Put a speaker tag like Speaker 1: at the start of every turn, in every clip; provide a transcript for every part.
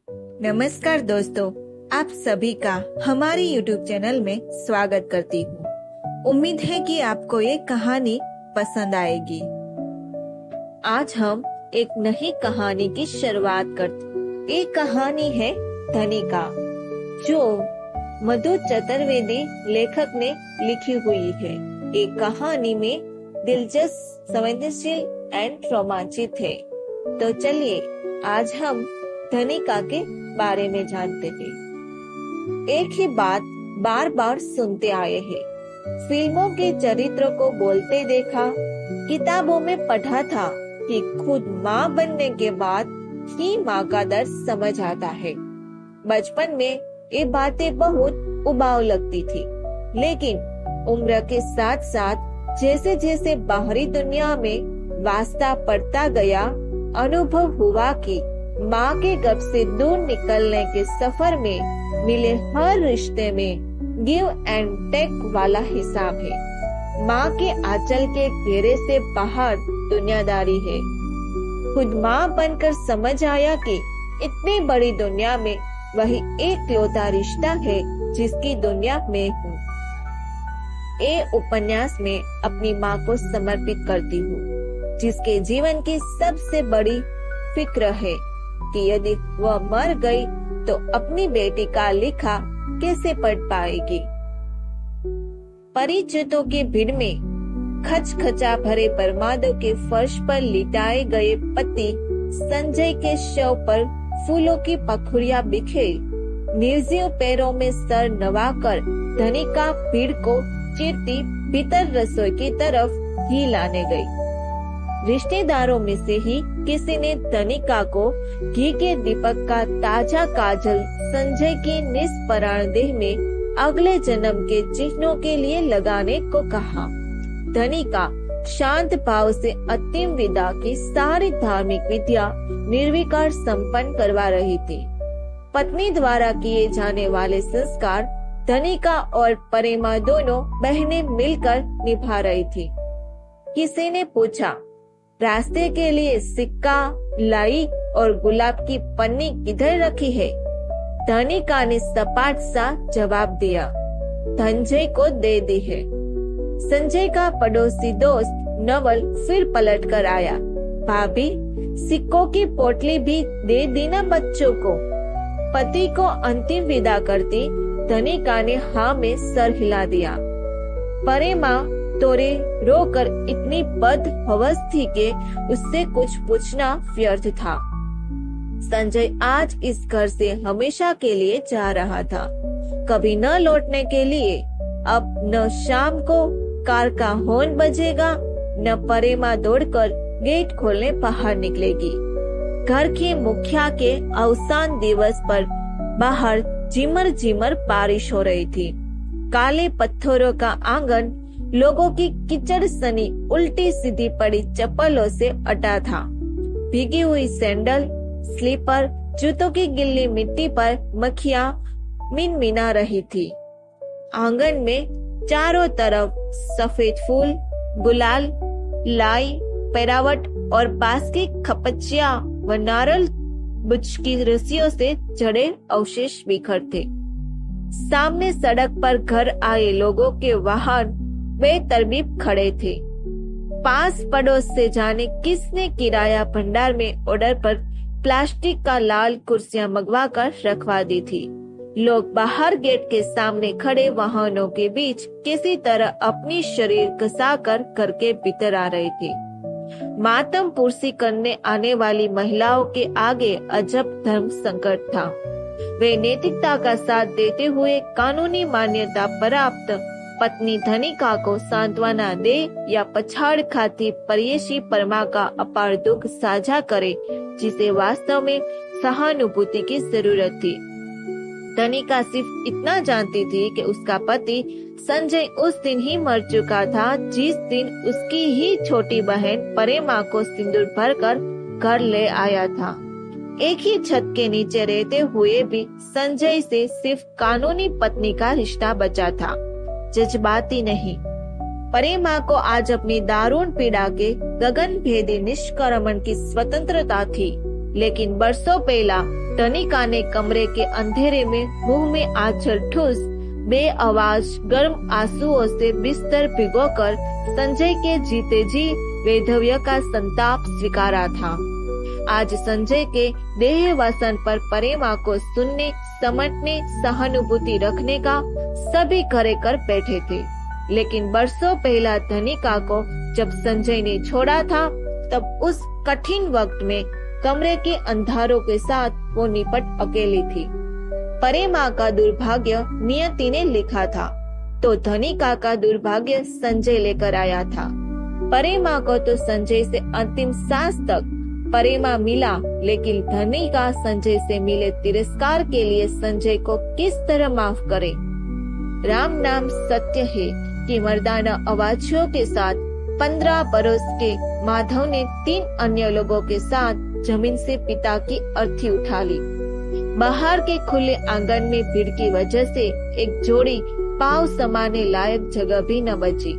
Speaker 1: नमस्कार दोस्तों, आप सभी का हमारे YouTube चैनल में स्वागत करती हूँ। उम्मीद है कि आपको ये कहानी पसंद आएगी। आज हम एक नई कहानी की शुरुआत करते। ये कहानी है धनी का, जो मधु चतुर्वेदी लेखक ने लिखी हुई है। एक कहानी में दिलचस्प, संवेदनशील एंड रोमांचित है। तो चलिए आज हम धनिका के बारे में जानते हैं। एक ही बात बार बार सुनते आए हैं। फिल्मों के चरित्रों को बोलते देखा, किताबों में पढ़ा था कि खुद माँ बनने के बाद ही माँ का दर्द समझ आता है। बचपन में ये बातें बहुत उबाऊ लगती थी, लेकिन उम्र के साथ साथ जैसे जैसे बाहरी दुनिया में वास्ता पड़ता गया, अनुभव हुआ कि माँ के गप से दूर निकलने के सफर में मिले हर रिश्ते में गिव एंड टेक वाला हिसाब है। माँ के आंचल के घेरे से बाहर दुनियादारी है। खुद माँ बनकर समझ आया कि इतनी बड़ी दुनिया में वही एक लौता रिश्ता है जिसकी दुनिया में हूँ। ये उपन्यास में अपनी माँ को समर्पित करती हूँ, जिसके जीवन की सबसे बड़ी फिक्र है कि यदि वह मर गई तो अपनी बेटी का लिखा कैसे पढ़ पाएगी। परिचितों की भीड़ में खचखचा भरे परमादो के फर्श पर लिटाए गए पति संजय के शव पर फूलों की पखुड़ियां बिखेर निर्जीव पैरों में सर नवाकर धनिका भीड़ को चीरती भीतर रसोई की तरफ ही लाने गई। रिश्तेदारों में से ही किसी ने धनिका को घी के दीपक का ताजा काजल संजय की निष्पराण देह में अगले जन्म के चिन्हों के लिए लगाने को कहा। धनिका शांत भाव से अंतिम विदा की सारी धार्मिक विधियां निर्विकार संपन्न करवा रही थी। पत्नी द्वारा किए जाने वाले संस्कार धनिका और परेमा दोनों बहनें मिलकर निभा रही थी। किसी ने पूछा, रास्ते के लिए सिक्का, लाई और गुलाब की पन्नी किधर रखी है? धनिका ने सपाट सा जवाब दिया, संजय को दे दी है। संजय का पड़ोसी दोस्त नवल फिर पलट कर आया, भाभी सिक्कों की पोटली भी दे दी ना बच्चों को। पति को अंतिम विदा करती धनिका ने हाँ में सर हिला दिया। परेमा तोरे रोकर इतनी बदहवस थी कि उससे कुछ पूछना व्यर्थ था। संजय आज इस घर से हमेशा के लिए जा रहा था, कभी न लौटने के लिए। अब न शाम को कार का हॉर्न बजेगा, न परेमा दौड़कर गेट खोलने बाहर निकलेगी। घर के मुखिया के अवसान दिवस पर बाहर झिमर झिमर बारिश हो रही थी। काले पत्थरों का आंगन लोगों की कीचड़ सनी उल्टी सीधी पड़ी चप्पलों से अटा था। भीगी हुई सैंडल, स्लीपर, जूतों की गिल्ली मिट्टी पर मक्खियां मिनमिना रही थी। आंगन में चारों तरफ सफेद फूल, गुलाल, लाई, पेरावट और बांस की खपचिया व नारल बुच की रस्सियों से जड़े अवशेष बिखर थे। सामने सड़क पर घर आए लोगों के वाहन बेतरतीब खड़े थे। पास पड़ोस से जाने किसने किराया भंडार में ऑर्डर पर प्लास्टिक का लाल कुर्सियां मंगवा कर रखवा दी थी। लोग बाहर गेट के सामने खड़े वाहनों के बीच किसी तरह अपनी शरीर घसाकर घर के भीतर आ रहे थे। मातम पुरसी करने आने वाली महिलाओं के आगे अजब धर्म संकट था। वे नैतिकता का साथ देते हुए कानूनी मान्यता प्राप्त पत्नी धनिका को सांत्वना दे या पछाड़ खाती परयेशी परमा का अपार दुख साझा करे, जिसे वास्तव में सहानुभूति की जरूरत थी। धनिका सिर्फ इतना जानती थी कि उसका पति संजय उस दिन ही मर चुका था जिस दिन उसकी ही छोटी बहन परेमा को सिंदूर भरकर घर ले आया था। एक ही छत के नीचे रहते हुए भी संजय से सिर्फ कानूनी पत्नी का रिश्ता बचा था, जज्बाती नहीं। परेमा को आज अपनी दारुण पीड़ा के गगन भेदी निष्क्रमण की स्वतंत्रता थी, लेकिन बरसों पहला धनिका ने कमरे के अंधेरे में मुंह में आंचल ठूस बेआवाज गर्म आंसुओं से बिस्तर भिगोकर संजय के जीते जी वैधव्य का संताप स्वीकारा था। आज संजय के देह वसन पर प्रेमा को सुनने, समझने, सहानुभूति रखने का सभी खरे कर बैठे थे। लेकिन बरसों पहला धनिका को जब संजय ने छोड़ा था, तब उस कठिन वक्त में कमरे के अंधारों के साथ वो निपट अकेली थी। प्रेमा का दुर्भाग्य नियति ने लिखा था, तो धनिका का दुर्भाग्य संजय लेकर आया था। प्रेमा को तो संजय से अंतिम सांस तक प्रेमा मिला, लेकिन धनिका संजय से मिले तिरस्कार के लिए संजय को किस तरह माफ करे। राम नाम सत्य है कि मर्दाना आवाज़ों के साथ 15 बरस के माधव ने 3 अन्य लोगों के साथ जमीन से पिता की अर्थी उठा ली। बाहर के खुले आंगन में भीड़ की वजह से एक जोड़ी पांव समाने लायक जगह भी न बची।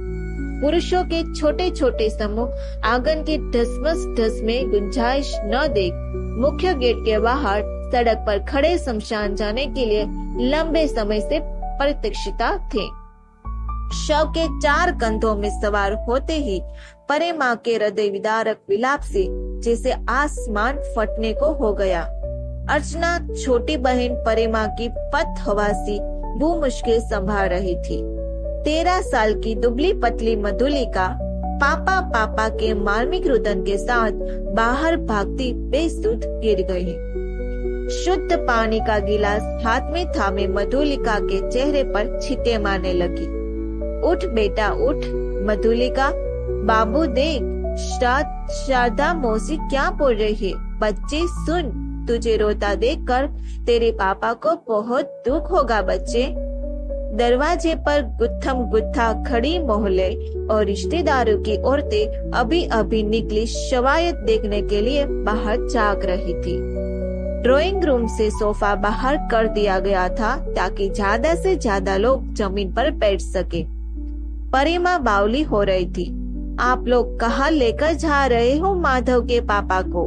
Speaker 1: पुरुषों के छोटे छोटे समूह आंगन के ढसमस में गुंजाइश न देख मुख्य गेट के बाहर सड़क पर खड़े शमशान जाने के लिए लंबे समय से प्रतीक्षिता थे। शव के 4 कंधों में सवार होते ही प्रेमा के हृदय विदारक विलाप से जैसे आसमान फटने को हो गया। अर्चना छोटी बहन प्रेमा की पथ हवासी वो मुश्किल संभाल रही थी। 13 साल की दुबली पतली मधुलिका पापा पापा के मार्मिक रुदन के साथ बाहर भागती बेसुध गिर गई। शुद्ध पानी का गिलास हाथ में थामे मधुलिका के चेहरे पर छींटे मारने लगी। उठ बेटा उठ मधुलिका, बाबू देख शारदा मौसी क्या बोल रही है। बच्चे सुन, तुझे रोता देखकर तेरे पापा को बहुत दुख होगा बच्चे। दरवाजे पर गुत्थम गुत्था खड़ी मोहल्ले और रिश्तेदारों की औरतें अभी अभी निकली शवायत देखने के लिए बाहर जाग रही थी। ड्राइंग रूम से सोफा बाहर कर दिया गया था ताकि ज्यादा से ज्यादा लोग जमीन पर बैठ सके। प्रेमा बावली हो रही थी। आप लोग कहाँ लेकर जा रहे हो माधव के पापा को?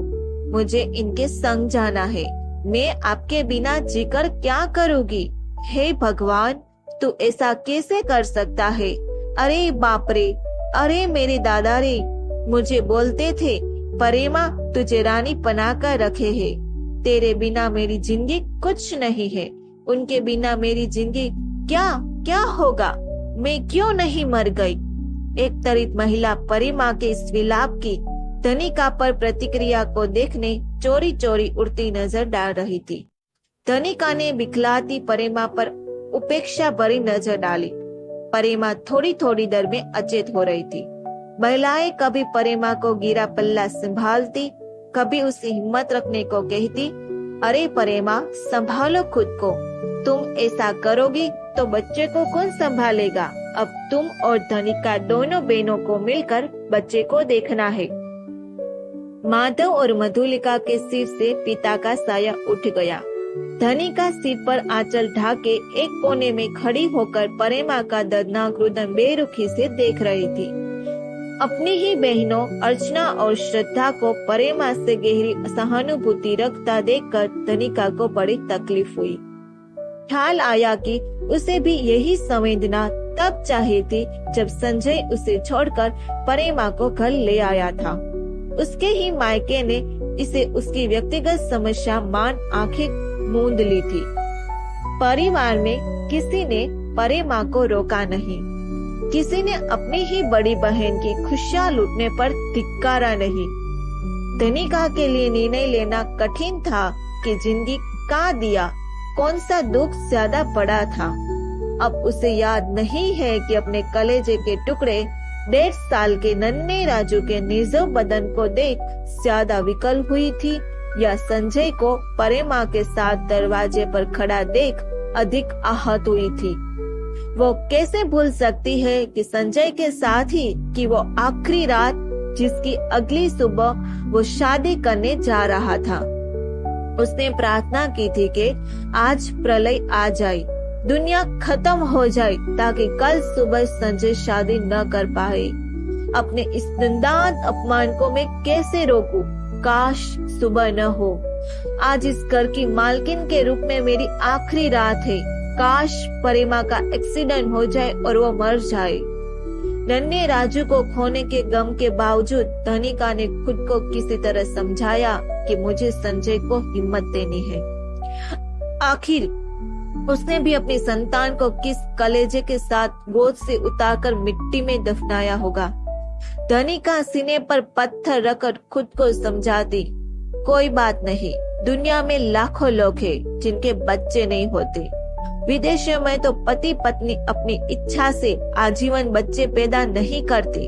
Speaker 1: मुझे इनके संग जाना है। मैं आपके बिना जीकर क्या करूँगी? हे भगवान, तू ऐसा कैसे कर सकता है? अरे बाप रे, अरे मेरे दादा रे, मुझे बोलते थे प्रेमा तुझे रानी बना कर रखे है। तेरे बिना मेरी जिंदगी कुछ नहीं है। उनके बिना मेरी जिंदगी क्या क्या होगा? मैं क्यों नहीं मर गई? एक तरित महिला प्रेमा के इस विलाप की धनिका पर प्रतिक्रिया को देखने चोरी चोरी उड़ती नजर डाल रही थी। धनिका ने बिखलाती प्रेमा पर उपेक्षा भरी नजर डाली। प्रेमा थोड़ी थोड़ी देर में अचेत हो रही थी। महिलाएं कभी प्रेमा को गिरा पल्ला संभालती, कभी उसे हिम्मत रखने को कहती, अरे प्रेमा संभालो खुद को, तुम ऐसा करोगी तो बच्चे को कौन संभालेगा? अब तुम और धनिका दोनों बहनों को मिलकर बच्चे को देखना है। माधव और मधुलिका के सिर से पिता का साया उठ गया। धनिका सिर पर आंचल ढाके एक कोने में खड़ी होकर प्रेमा का दर्दनाक रुदन बेरुखी से देख रही थी। अपनी ही बहनों अर्चना और श्रद्धा को प्रेमा से गहरी सहानुभूति रखता देखकर धनिका को बड़ी तकलीफ हुई। ख्याल आया कि उसे भी यही संवेदना तब चाहिए थी जब संजय उसे छोड़कर प्रेमा को घर ले आया था। उसके ही मायके ने इसे उसकी व्यक्तिगत समस्या मान आंखें मूंद ली थी। परिवार में किसी ने प्रेमा को रोका नहीं। किसी ने अपनी ही बड़ी बहन की खुशियां लूटने पर धिक्कारा नहीं। धनिका के लिए निर्णय लेना कठिन था कि जिंदगी का दिया कौन सा दुख ज्यादा बड़ा था। अब उसे याद नहीं है कि अपने कलेजे के टुकड़े 1.5 साल के नन्हे राजू के निर्जीव बदन को देख ज्यादा विकल हुई थी या संजय को प्रेमा के साथ दरवाजे पर खड़ा देख अधिक आहत हुई थी। वो कैसे भूल सकती है कि संजय के साथ ही कि वो आखिरी रात जिसकी अगली सुबह वो शादी करने जा रहा था। उसने प्रार्थना की थी कि आज प्रलय आ जाए, दुनिया खत्म हो जाए ताकि कल सुबह संजय शादी न कर पाए। अपने इस निंदान अपमान को मैं कैसे रोकूं? काश सुबह न हो। आज इस घर की मालकिन के रूप में मेरी आखिरी रात है। काश परिमा का एक्सीडेंट हो जाए और वो मर जाए। नन्हे राजू को खोने के गम के बावजूद धनिका ने खुद को किसी तरह समझाया कि मुझे संजय को हिम्मत देनी है। आखिर उसने भी अपनी संतान को किस कलेजे के साथ गोद से उतारकर मिट्टी में दफनाया होगा। धनिका सीने पर पत्थर रखकर खुद को समझाती, कोई बात नहीं, दुनिया में लाखों लोग हैं जिनके बच्चे नहीं होते। विदेशों में तो पति पत्नी अपनी इच्छा से आजीवन बच्चे पैदा नहीं करते।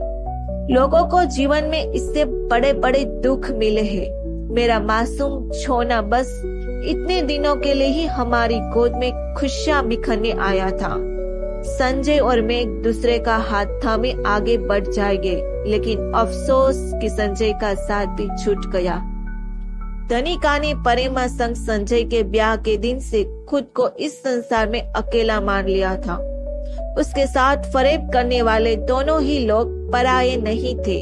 Speaker 1: लोगों को जीवन में इससे बड़े बड़े दुख मिले हैं। मेरा मासूम छोना बस इतने दिनों के लिए ही हमारी गोद में खुशियां बिखरने आया था। संजय और मैं एक दूसरे का हाथ थामे आगे बढ़ जाएंगे, लेकिन अफसोस कि संजय का साथ भी छूट गया। धनिका ने परिमा संग संजय के ब्याह के दिन से खुद को इस संसार में अकेला मान लिया था। उसके साथ फरेब करने वाले दोनों ही लोग पराये नहीं थे।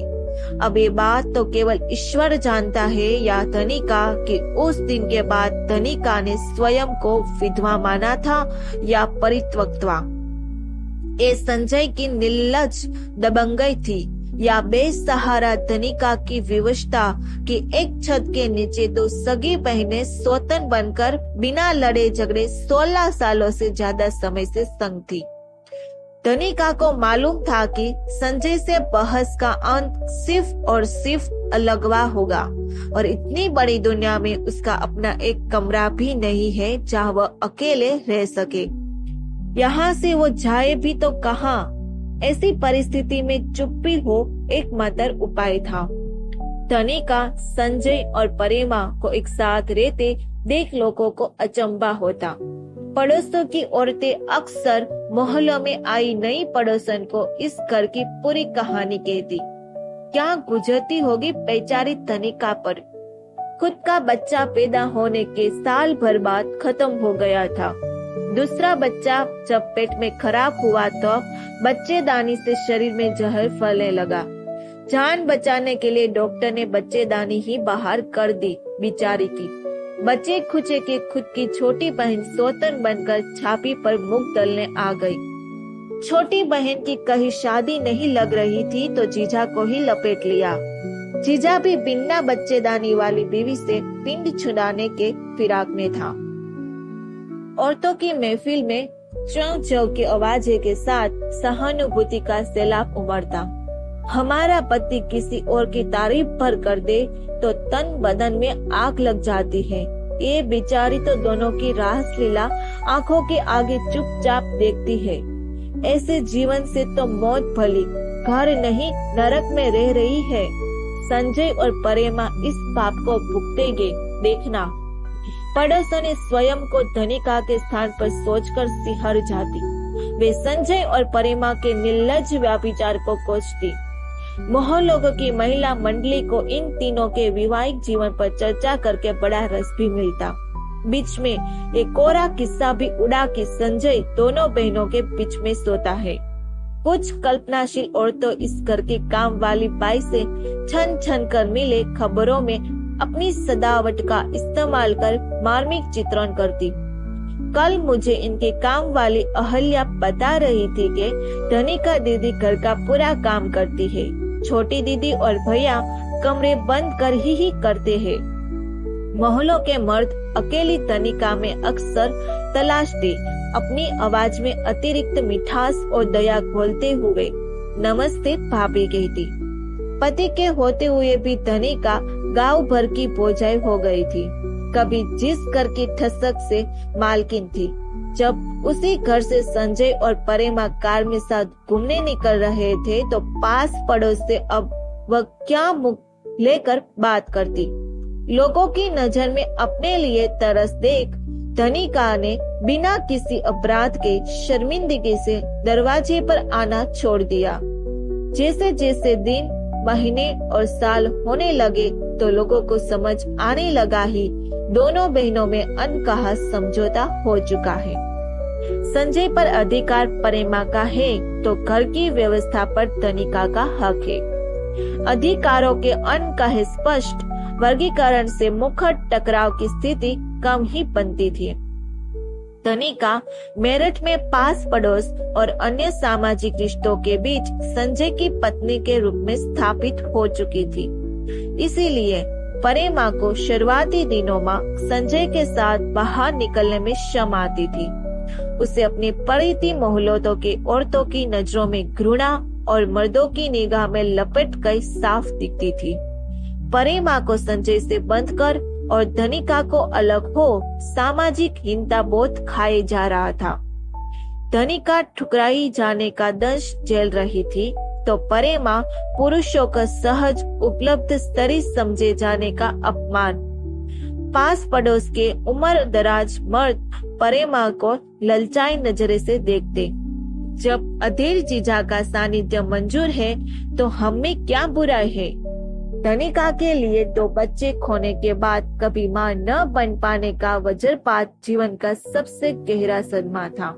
Speaker 1: अब ये बात तो केवल ईश्वर जानता है या धनिका कि उस दिन के बाद धनिका ने स्वयं को विधवा माना था या परित्यक्ता। ये संजय की निर्लज दबंगई थी या बेसहारा धनिका की विवशता कि एक छत के नीचे दो सगी बहनें स्वतंत्र बनकर बिना लड़े झगड़े 16 सालों से ज्यादा समय से संग थी। धनिका को मालूम था कि संजय से बहस का अंत सिर्फ और सिर्फ अलगवा होगा और इतनी बड़ी दुनिया में उसका अपना एक कमरा भी नहीं है जहाँ वह अकेले रह सके। यहाँ से वो जाए भी तो कहाँ? ऐसी परिस्थिति में चुप्पी हो एकमात्र उपाय था। धनिका, संजय और परिमा को एक साथ रहते देख लोगों को अचंभा होता। पड़ोसों की औरतें अक्सर मोहल्लों में आई नई पड़ोसन को इस घर की पूरी कहानी कहती। क्या गुजरती होगी बेचारी धनिका पर। खुद का बच्चा पैदा होने के साल भर बाद खत्म हो गया था। दूसरा बच्चा जब पेट में खराब हुआ तो बच्चेदानी से शरीर में जहर फैलने लगा। जान बचाने के लिए डॉक्टर ने बच्चेदानी ही बाहर कर दी बेचारी की। बच्चे खुचे के खुद की छोटी बहन स्वतंत्र बनकर छापी पर मुख डालने आ गई। छोटी बहन की कहीं शादी नहीं लग रही थी तो जीजा को ही लपेट लिया। जीजा भी बिना बच्चेदानी वाली बीवी से पिंड छुड़ाने के फिराक में था। औरतों की महफिल में चौं चौं की आवाज़ के साथ सहानुभूति का सैलाब उमड़ता। हमारा पति किसी और की तारीफ भर कर दे तो तन बदन में आग लग जाती है। ये बेचारी तो दोनों की रास लीला आंखों के आगे चुपचाप देखती है। ऐसे जीवन से तो मौत भली, घर नहीं नरक में रह रही है। संजय और परिमा इस पाप को भुगतेंगे, देखना। पड़ोसों ने स्वयं को धनिका के स्थान पर सोचकर सिहर जाती। वे संजय और परिमा के निर्लज व्याभिचार को कोसती। मोहल्लों की महिला मंडली को इन तीनों के वैवाहिक जीवन पर चर्चा करके बड़ा रस भी मिलता। बीच में एक कोरा किस्सा भी उड़ा कि संजय दोनों बहनों के बीच में सोता है। कुछ कल्पनाशील औरतें इस घर की काम वाली बाई से छन छन कर मिले खबरों में अपनी सदावट का इस्तेमाल कर मार्मिक चित्रण करती। कल मुझे इनके काम वाली अहल्या बता रही थी कि धनिका दीदी घर का पूरा काम करती है। छोटी दीदी और भैया कमरे बंद कर ही करते हैं। मोहल्लों के मर्द अकेली धनिका में अक्सर तलाशते, अपनी आवाज में अतिरिक्त मिठास और दया घोलते हुए नमस्ते भाभी कहती। पति के होते हुए भी धनिका गांव भर की बोझाई हो गई थी। कभी जिस घर की ठसक से मालकिन थी, जब उसी घर से संजय और परिमा कार में साथ घूमने निकल रहे थे तो पास पड़ोस से अब वह क्या मुख लेकर बात करती। लोगों की नजर में अपने लिए तरस देख धनिका ने बिना किसी अपराध के शर्मिंदगी से दरवाजे पर आना छोड़ दिया। जैसे जैसे दिन, महीने और साल होने लगे तो लोगों को समझ आने लगा ही दोनों बहनों में अनकहा समझौता हो चुका है। संजय पर अधिकार परिमा का है तो घर की व्यवस्था पर धनिका का हक है। अधिकारों के अनकहे स्पष्ट वर्गीकरण से मुखर टकराव की स्थिति कम ही बनती थी। धनिका मेरठ में पास पड़ोस और अन्य सामाजिक रिश्तों के बीच संजय की पत्नी के रूप में स्थापित हो चुकी थी। इसीलिए परेमा को शुरुआती दिनों में संजय के साथ बाहर निकलने में शर्म आती थी। उसे अपनी पड़ीती मोहल्लों की औरतों की नजरों में घृणा और मर्दों की निगाह में लपेट गई साफ दिखती थी। परेमा को संजय से बंध कर और धनिका को अलग हो सामाजिक हीनता बोध खाए जा रहा था। धनिका ठुकराई जाने का दंश झेल रही थी तो परेमा पुरुषों का सहज उपलब्ध स्तरी समझे जाने का अपमान। पास पड़ोस के उम्र दराज मर्द परेमा को ललचाई नजरे से देखते। जब अधीर जीजा का सानिध्य मंजूर है तो हम में क्या बुराई है। धनिका के लिए 2 बच्चे खोने के बाद कभी मां न बन पाने का वज्रपात जीवन का सबसे गहरा सदमा था।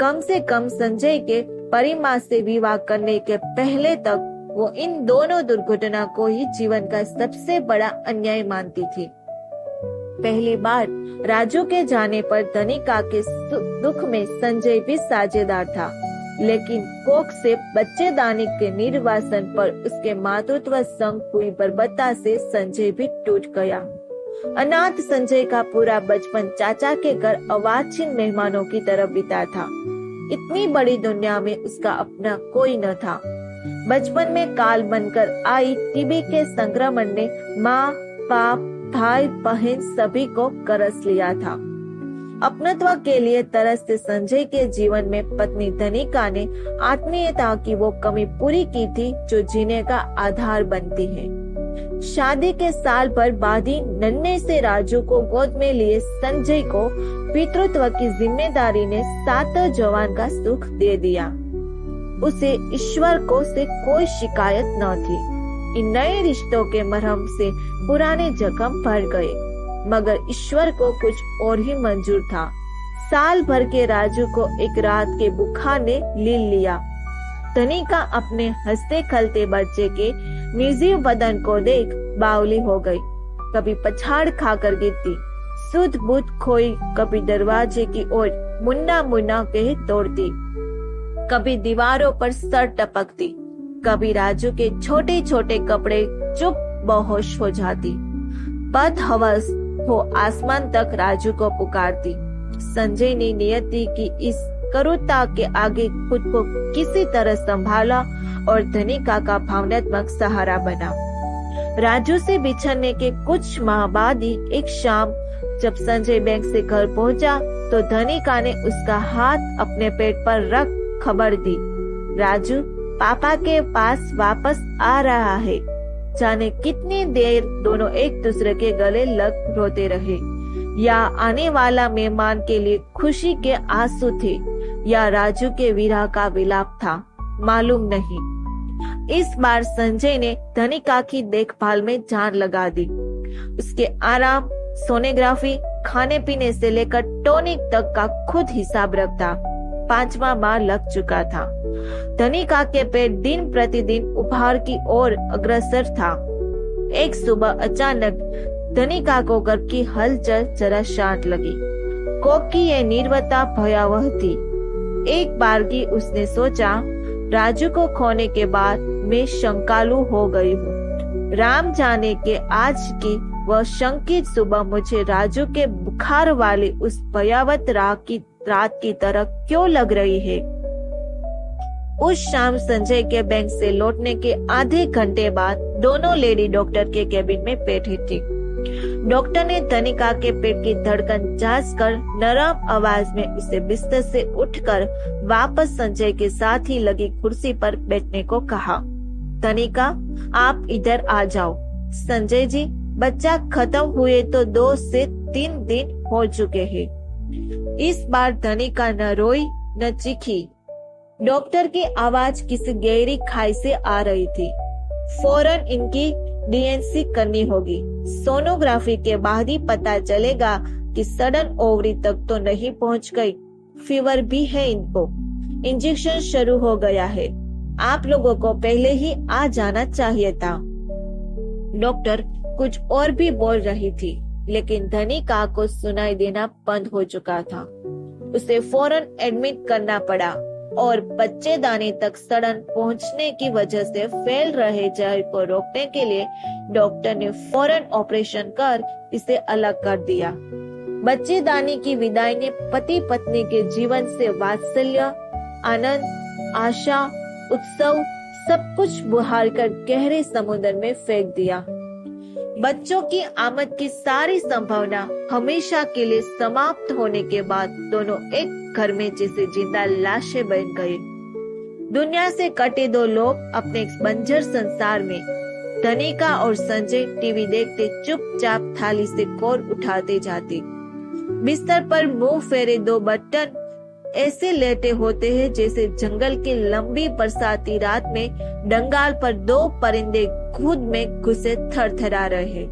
Speaker 1: कम से कम संजय के परेमा से विवाह करने के पहले तक वो इन दोनों दुर्घटना को ही जीवन का सबसे बड़ा अन्याय मानती थी। पहली बार राजू के जाने पर धनिका के दुख में संजय भी साझेदार था, लेकिन कोख से बच्चेदानी के निर्वासन पर उसके मातृत्व संग हुई बर्बरता से संजय भी टूट गया। अनाथ संजय का पूरा बचपन चाचा के घर अवांछित मेहमानों की तरह बीता था। इतनी बड़ी दुनिया में उसका अपना कोई न था। बचपन में काल बनकर आई टीबी के संक्रमण ने माँ, बाप, भाई, बहन सभी को करस लिया था। अपनत्व के लिए तरसते संजय के जीवन में पत्नी धनिका ने आत्मीयता की वो कमी पूरी की थी जो जीने का आधार बनती है। शादी के साल भर बाद ही नन्हे से राजू को गोद में लिए संजय को पितृत्व की जिम्मेदारी ने 7 जवान का सुख दे दिया। उसे ईश्वर को से कोई शिकायत न थी। इन नए रिश्तों के मरहम से पुराने जख्म भर गए, मगर ईश्वर को कुछ और ही मंजूर था। साल भर के राजू को एक रात के बुखार ने ले लिया। धनिका अपने हंसते खलते बच्चे के निर्जीव बदन को देख बावली हो गई। कभी पछाड़ खाकर गिरती, सुध बुध खोई, कभी दरवाजे की ओर मुन्ना मुन्ना कह दौड़ती, कभी दीवारों पर सर टपकती, कभी राजू के छोटे छोटे कपड़े चुप बेहोश हो जाती। बदहवस हो आसमान तक राजू को पुकारती। संजय ने नियति की इस करुणा के आगे खुद को किसी तरह संभाला और धनिका का भावनात्मक सहारा बना। राजू से बिछड़ने के कुछ माह बाद ही एक शाम जब संजय बैंक से घर पहुंचा तो धनिका ने उसका हाथ अपने पेट पर रख खबर दी, राजू पापा के पास वापस आ रहा है। जाने कितनी देर दोनों एक दूसरे के गले लग रोते रहे। या आने वाला मेहमान के लिए खुशी के आंसू थे या राजू के विरह का विलाप था, मालूम नहीं। इस बार संजय ने धनिका की देखभाल में जान लगा दी। उसके आराम, सोनोग्राफी, खाने पीने से लेकर टॉनिक तक का खुद हिसाब रखता। 5वां बार लग चुका था। धनिका के पेट दिन प्रतिदिन उभार की ओर अग्रसर था। एक सुबह अचानक धनिका को गर्भ की हलचल जरा शांत लगी। कोख की यह निर्भरता भयावह थी। एक बार की उसने सोचा, राजू को खोने के बाद मैं शंकालु हो गई हूँ। राम जाने के आज की वह शंकित सुबह मुझे राजू के बुखार वाली उस भयावह रात की तरह क्यों लग रही है। उस शाम संजय के बैंक से लौटने के आधे घंटे बाद दोनों लेडी डॉक्टर के केबिन में बैठी थी। डॉक्टर ने धनिका के पेट की धड़कन जांच कर नरम आवाज में उसे बिस्तर से उठकर वापस संजय के साथ ही लगी कुर्सी पर बैठने को कहा। धनिका, आप इधर आ जाओ। संजय जी, बच्चा खत्म हुए तो 2 से 3 दिन हो चुके हैं। इस बार धनिका न रोई न चीखी। डॉक्टर की आवाज किसी गहरी खाई से आ रही थी। फौरन इनकी डीएनसी करनी होगी। सोनोग्राफी के बाद ही पता चलेगा कि सडन ओवरी तक तो नहीं पहुंच गई। फीवर भी है इनको। इंजेक्शन शुरू हो गया है। आप लोगों को पहले ही आ जाना चाहिए था। डॉक्टर कुछ और भी बोल रही थी, लेकिन धनिका को सुनाई देना बंद हो चुका था। उसे फौरन एडमिट करना पड़ा और बच्चेदानी तक सड़न पहुंचने की वजह से फैल रहे जहर को रोकने के लिए डॉक्टर ने फौरन ऑपरेशन कर इसे अलग कर दिया। बच्चेदानी की विदाई ने पति पत्नी के जीवन से वात्सल्य, आनंद, आशा, उत्सव सब कुछ बुहार कर गहरे समुद्र में फेंक दिया। बच्चों की आमद की सारी संभावना हमेशा के लिए समाप्त होने के बाद दोनों एक घर में जैसे जिंदा लाशें बन गए। दुनिया से कटे दो लोग अपने बंजर संसार में। धनिका और संजय टीवी देखते चुपचाप थाली से कोर उठाते जाते। बिस्तर पर मुंह फेरे दो बटन ऐसे लेटे होते हैं जैसे जंगल की लंबी बरसाती रात में डंगाल पर दो परिंदे खुद में घुसे थरथरा रहे।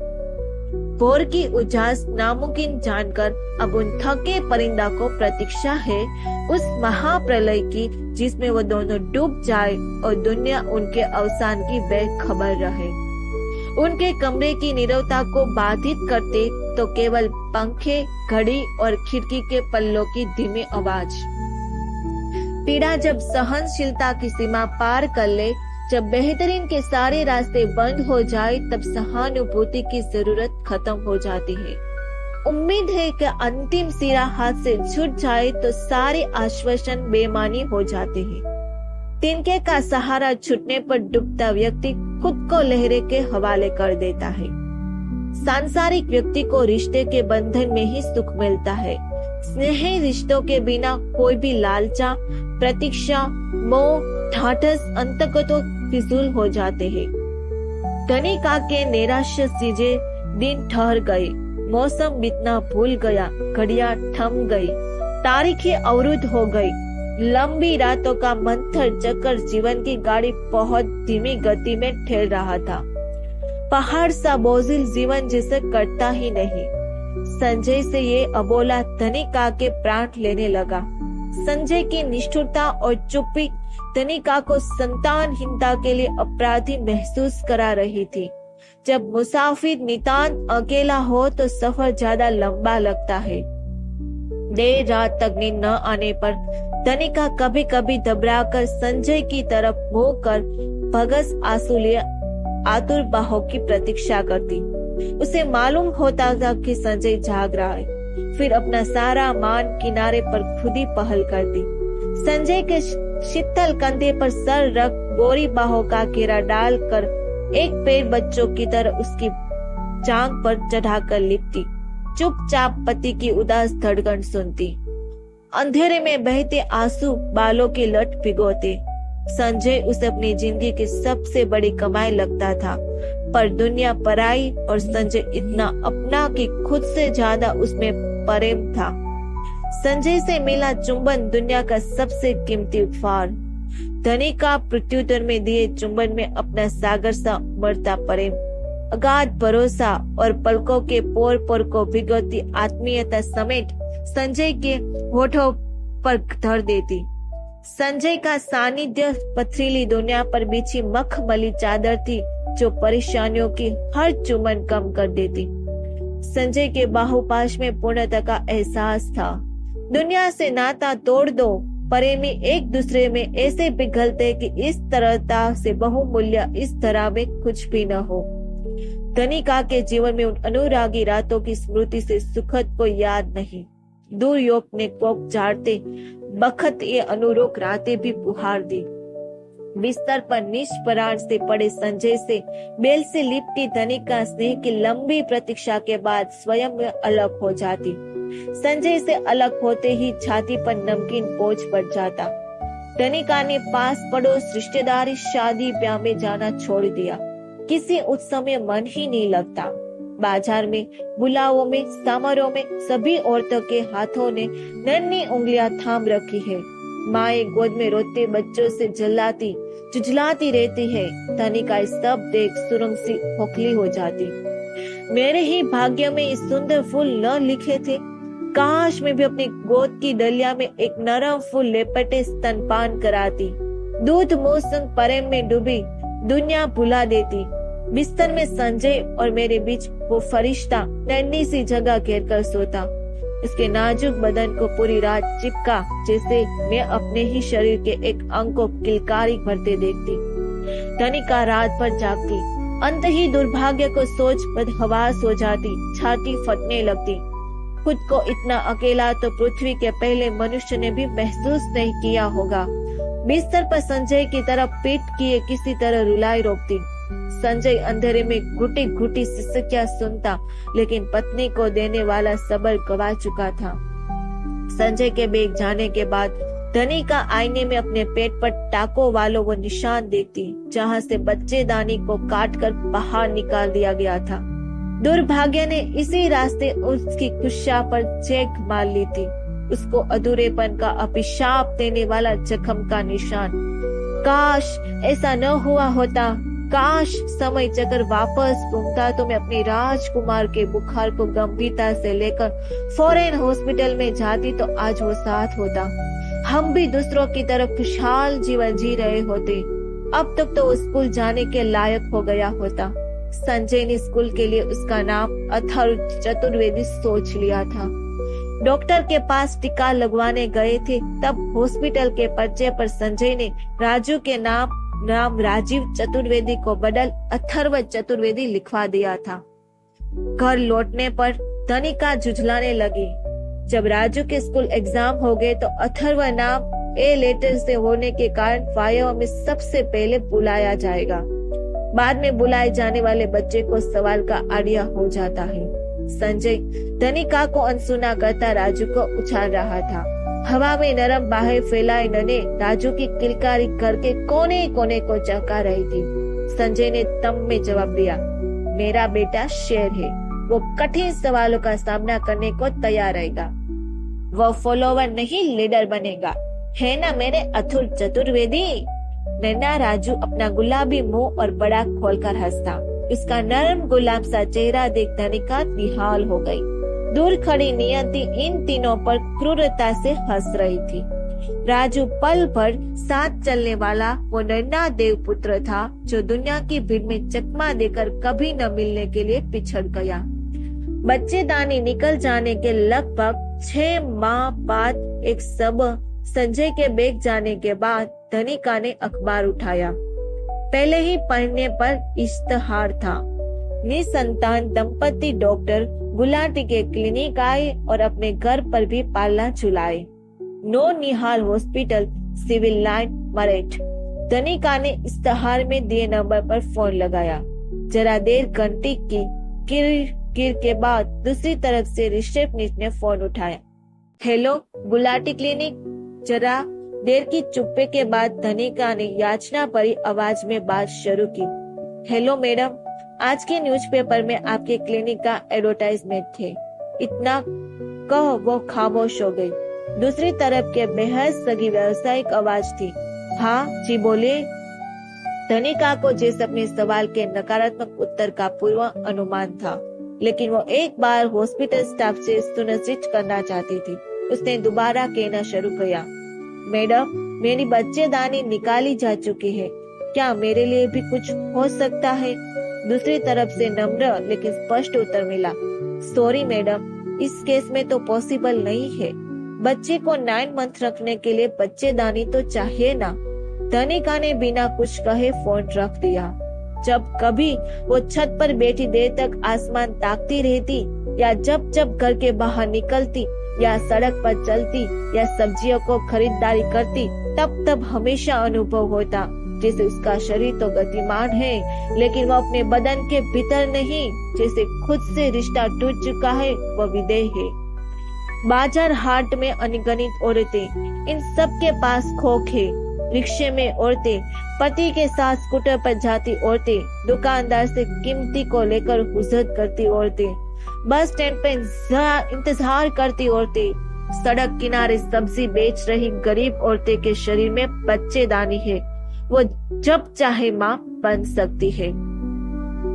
Speaker 1: भोर की उजास नामुमकिन जानकर अब उन थके परिंदा को प्रतीक्षा है उस महाप्रलय की जिसमें वो दोनों डूब जाए और दुनिया उनके अवसान की बेखबर रहे। उनके कमरे की नीरवता को बाधित करते तो केवल पंखे, घड़ी और खिड़की के पल्लों की धीमी आवाज। पीड़ा जब सहनशीलता की सीमा पार कर ले, जब बेहतरीन के सारे रास्ते बंद हो जाए, तब सहानुभूति की जरूरत खत्म हो जाती है। उम्मीद है कि अंतिम सिरा हाथ से छूट जाए तो सारे आश्वासन बेमानी हो जाते हैं। तिनके का सहारा छूटने पर डूबता व्यक्ति खुद को लहरे के हवाले कर देता है। सांसारिक व्यक्ति को रिश्ते के बंधन में ही सुख मिलता है। स्नेही रिश्तों के बिना कोई भी लालचा, प्रतीक्षा, मोह, ढाढ़स अंतगतो फिजूल हो जाते हैं। धनिका के नैराश्य सीजे दिन ठहर गए, मौसम बीतना भूल गया, घड़ियां थम गई, तारीखें अवरुद्ध हो गई। लंबी रातों का मंथर चक्कर जीवन की गाड़ी बहुत धीमी गति में ठेल रहा था। पहाड़ सा बोझिल जीवन जिसे कटता ही नहीं। संजय से ये अबोला धनिका के प्राण लेने लगा। संजय की निष्ठुरता और चुप्पी धनिका को संतानहीनता के लिए अपराधी महसूस करा रही थी। जब मुसाफिर नितांत अकेला हो तो सफर ज्यादा लंबा लगता है। देर रात तक नींद न आने पर धनिका कभी कभी घबराकर संजय की तरफ मुंह कर भगस आंसू लिए आतुर बाहों की प्रतीक्षा करती। उसे मालूम होता था कि संजय जाग रहा है। फिर अपना सारा मान किनारे पर खुद ही पहल करती। संजय के शीतल कंधे पर सर रख गोरी बाहों का घेरा डालकर एक पैर बच्चों की तरह उसकी जांघ पर चढ़ाकर लिपटी। चुपचाप पति की उदास धड़कन सुनती। अंधेरे में बहते आंसू बालों की लट भिगोते। संजय उसे अपनी जिंदगी की सबसे बड़ी कमाई लगता था, पर दुनिया पराई और संजय इतना अपना कि खुद से ज्यादा उसमें प्रेम था। संजय से मिला चुंबन दुनिया का सबसे कीमती उपहार। धनिका प्रत्युत्तर में दिए चुंबन में अपना सागर सा उमड़ता प्रेम, अगाध भरोसा और पलकों के पोर पोर को भिगोती आत्मीयता समेत संजय के होठों पर धर देती। संजय का सानिध्य पथरीली दुनिया पर बिछी मखमली चादर थी जो परेशानियों की हर चुंबन कम कर देती। संजय के बाहुपाश में पूर्णता का एहसास था। दुनिया से नाता तोड़ दो, प्रेमी एक दूसरे में ऐसे पिघलते कि इस तरहता से बहुमूल्य इस तरह में कुछ भी न हो। धनिका के जीवन में उन अनुरागी रातों की स्मृति से सुखद को याद नहीं। दूर योग ने कोक झाड़ते बखत ये अनुरोक रातें भी पुहार दी। बिस्तर पर निष्पराण से पड़े संजय से बेल से लिपटी धनिका स्नेह की लंबी प्रतीक्षा के बाद स्वयं में अलग हो जाती। संजय से अलग होते ही छाती पर नमकीन बोझ पड़ जाता। धनिका ने पास पड़ोस रिश्तेदारी शादी ब्याह में जाना छोड़ दिया। किसी उत्सव में मन ही नहीं लगता। बाजार में, बुलावों में, समारोह में सभी औरतों के हाथों ने नन्ही उंगलियां थाम रखी है। माए गोद में रोते बच्चों से जलाती जुझलाती रहती है। धनिका सब देख सुरंग सी खोखली हो जाती। मेरे ही भाग्य में इस सुंदर फूल न लिखे थे। काश मैं भी अपनी गोद की डलिया में एक नरम फूल लेपटे स्तनपान कराती। दूध मुंह संग प्रेम में डूबी दुनिया भुला देती। बिस्तर में संजय और मेरे बीच वो फरिश्ता नन्ही सी जगह घेर कर सोता। इसके नाजुक बदन को पूरी रात चिपका जैसे मैं अपने ही शरीर के एक अंग को किलकारी भरते देखती। धनिका रात भर जागती, अंत ही दुर्भाग्य को सोच बदहवास हो जाती, छाती फटने लगती। खुद को इतना अकेला तो पृथ्वी के पहले मनुष्य ने भी महसूस नहीं किया होगा। बिस्तर पर संजय की तरफ पीठ किए किसी तरह रुलाई रोकती। संजय अंधेरे में घुटी घुटी सिसकियां सुनता, लेकिन पत्नी को देने वाला सबर गवा चुका था। संजय के बेग जाने के बाद धनिका आईने में अपने पेट पर टाकों वालों वो निशान देखती, जहां से बच्चेदानी को काटकर बाहर निकाल दिया गया था। दुर्भाग्य ने इसी रास्ते उसकी कुशा पर चेक मार ली थी, उसको अधूरेपन का अभिशाप देने वाला जख्म का निशान। काश ऐसा न हुआ होता, काश समय चक्र वापस घूमता तो मैं अपने राजकुमार के बुखार को गंभीरता से लेकर फॉरेन हॉस्पिटल में जाती तो आज वो साथ होता। हम भी दूसरों की तरह खुशहाल जीवन जी रहे होते। अब तक तो वो स्कूल जाने के लायक हो गया होता। संजय ने स्कूल के लिए उसका नाम अथर्व चतुर्वेदी सोच लिया था। डॉक्टर के पास टीका लगवाने गए थे, तब हॉस्पिटल के पर्चे पर संजय ने राजू के नाम राजीव चतुर्वेदी को बदल अथर्व चतुर्वेदी लिखवा दिया था। घर लौटने पर धनिका झुझलाने लगी। जब राजू के स्कूल एग्जाम हो गए तो अथर्व नाम ए लेटर से होने के कारण वायु में सबसे पहले बुलाया जाएगा। बाद में बुलाए जाने वाले बच्चे को सवाल का आइडिया हो जाता है। संजय धनिका को अनसुना करता राजू को उछाल रहा था। हवा में नरम बाहें फैलाए नने राजू की किलकारी करके कोने कोने को चौंका रही थी। संजय ने तम में जवाब दिया, मेरा बेटा शेर है, वो कठिन सवालों का सामना करने को तैयार रहेगा। वो फॉलोवर नहीं लीडर बनेगा, है ना मेरे अथुर चतुर्वेदी। नन्हा राजू अपना गुलाबी मुंह और बड़ा खोलकर हंसता। उसका नरम गुलाब सा चेहरा देख धनिका निहाल हो गई। दूर खड़ी नियति इन तीनों पर क्रूरता से हंस रही थी। राजू पल भर साथ चलने वाला वो नन्हा देवपुत्र था, जो दुनिया की भीड़ में चकमा देकर कभी न मिलने के लिए पिछड़ गया। बच्चेदानी निकल जाने के लगभग 6 माह बाद एक सुबह संजय के बेग जाने के बाद धनिका ने अखबार उठाया। पहले ही पढ़ने पर इश्तहार था। निसंतान दंपति डॉक्टर गुलाटी के क्लिनिक आए और अपने घर पर भी पालना चुलाए। नो निहाल हॉस्पिटल, सिविल लाइन, मरेठ। धनिका ने इश्तहार में दिए नंबर पर फोन लगाया। जरा देर घंटी की किर के बाद दूसरी तरफ से रिसेप्शनिस्ट ने फोन उठाया। Hello, Gulati clinic. जरा देर की चुप्पे के बाद धनिका ने याचना भरी आवाज में बात शुरू की। हेलो मैडम, आज के न्यूज़पेपर में आपके क्लिनिक का एडवर्टाइजमेंट थे। इतना कह वो खामोश हो गई। दूसरी तरफ के बेहद सगी व्यावसायिक आवाज थी। हाँ जी बोलिए। धनिका को जैसे अपने सवाल के नकारात्मक उत्तर का पूर्व अनुमान था, लेकिन वो एक बार हॉस्पिटल स्टाफ से सुनिश्चित करना चाहती थी। उसने दोबारा कहना शुरू किया, मैडम मेरी बच्चेदानी निकाली जा चुकी है, क्या मेरे लिए भी कुछ हो सकता है? दूसरी तरफ से नम्र लेकिन स्पष्ट उत्तर मिला, सॉरी मैडम, इस केस में तो पॉसिबल नहीं है। बच्चे को 9 मंथ रखने के लिए बच्चेदानी तो चाहिए ना। धनिका ने बिना कुछ कहे फोन रख दिया। जब कभी वो छत पर बैठी देर तक आसमान ताकती रहती, या जब जब घर के बाहर निकलती, या सड़क पर चलती, या सब्जियों को खरीदारी करती, तब तब हमेशा अनुभव होता जैसे उसका शरीर तो गतिमान है, लेकिन वो अपने बदन के भीतर नहीं, जैसे खुद से रिश्ता टूट चुका है, वो विदेह है। बाजार हाट में अनगिनत औरतें, इन सब के पास खोख है। रिक्शे में औरतें, पति के साथ स्कूटर पर जाती औरतें, दुकानदार से कीमती को लेकर हुज्जत करती औरतें, बस स्टैंड पे इंतजार करती औरतें, सड़क किनारे सब्जी बेच रही गरीब औरतें के शरीर में बच्चेदानी है। वो जब चाहे माँ बन सकती है।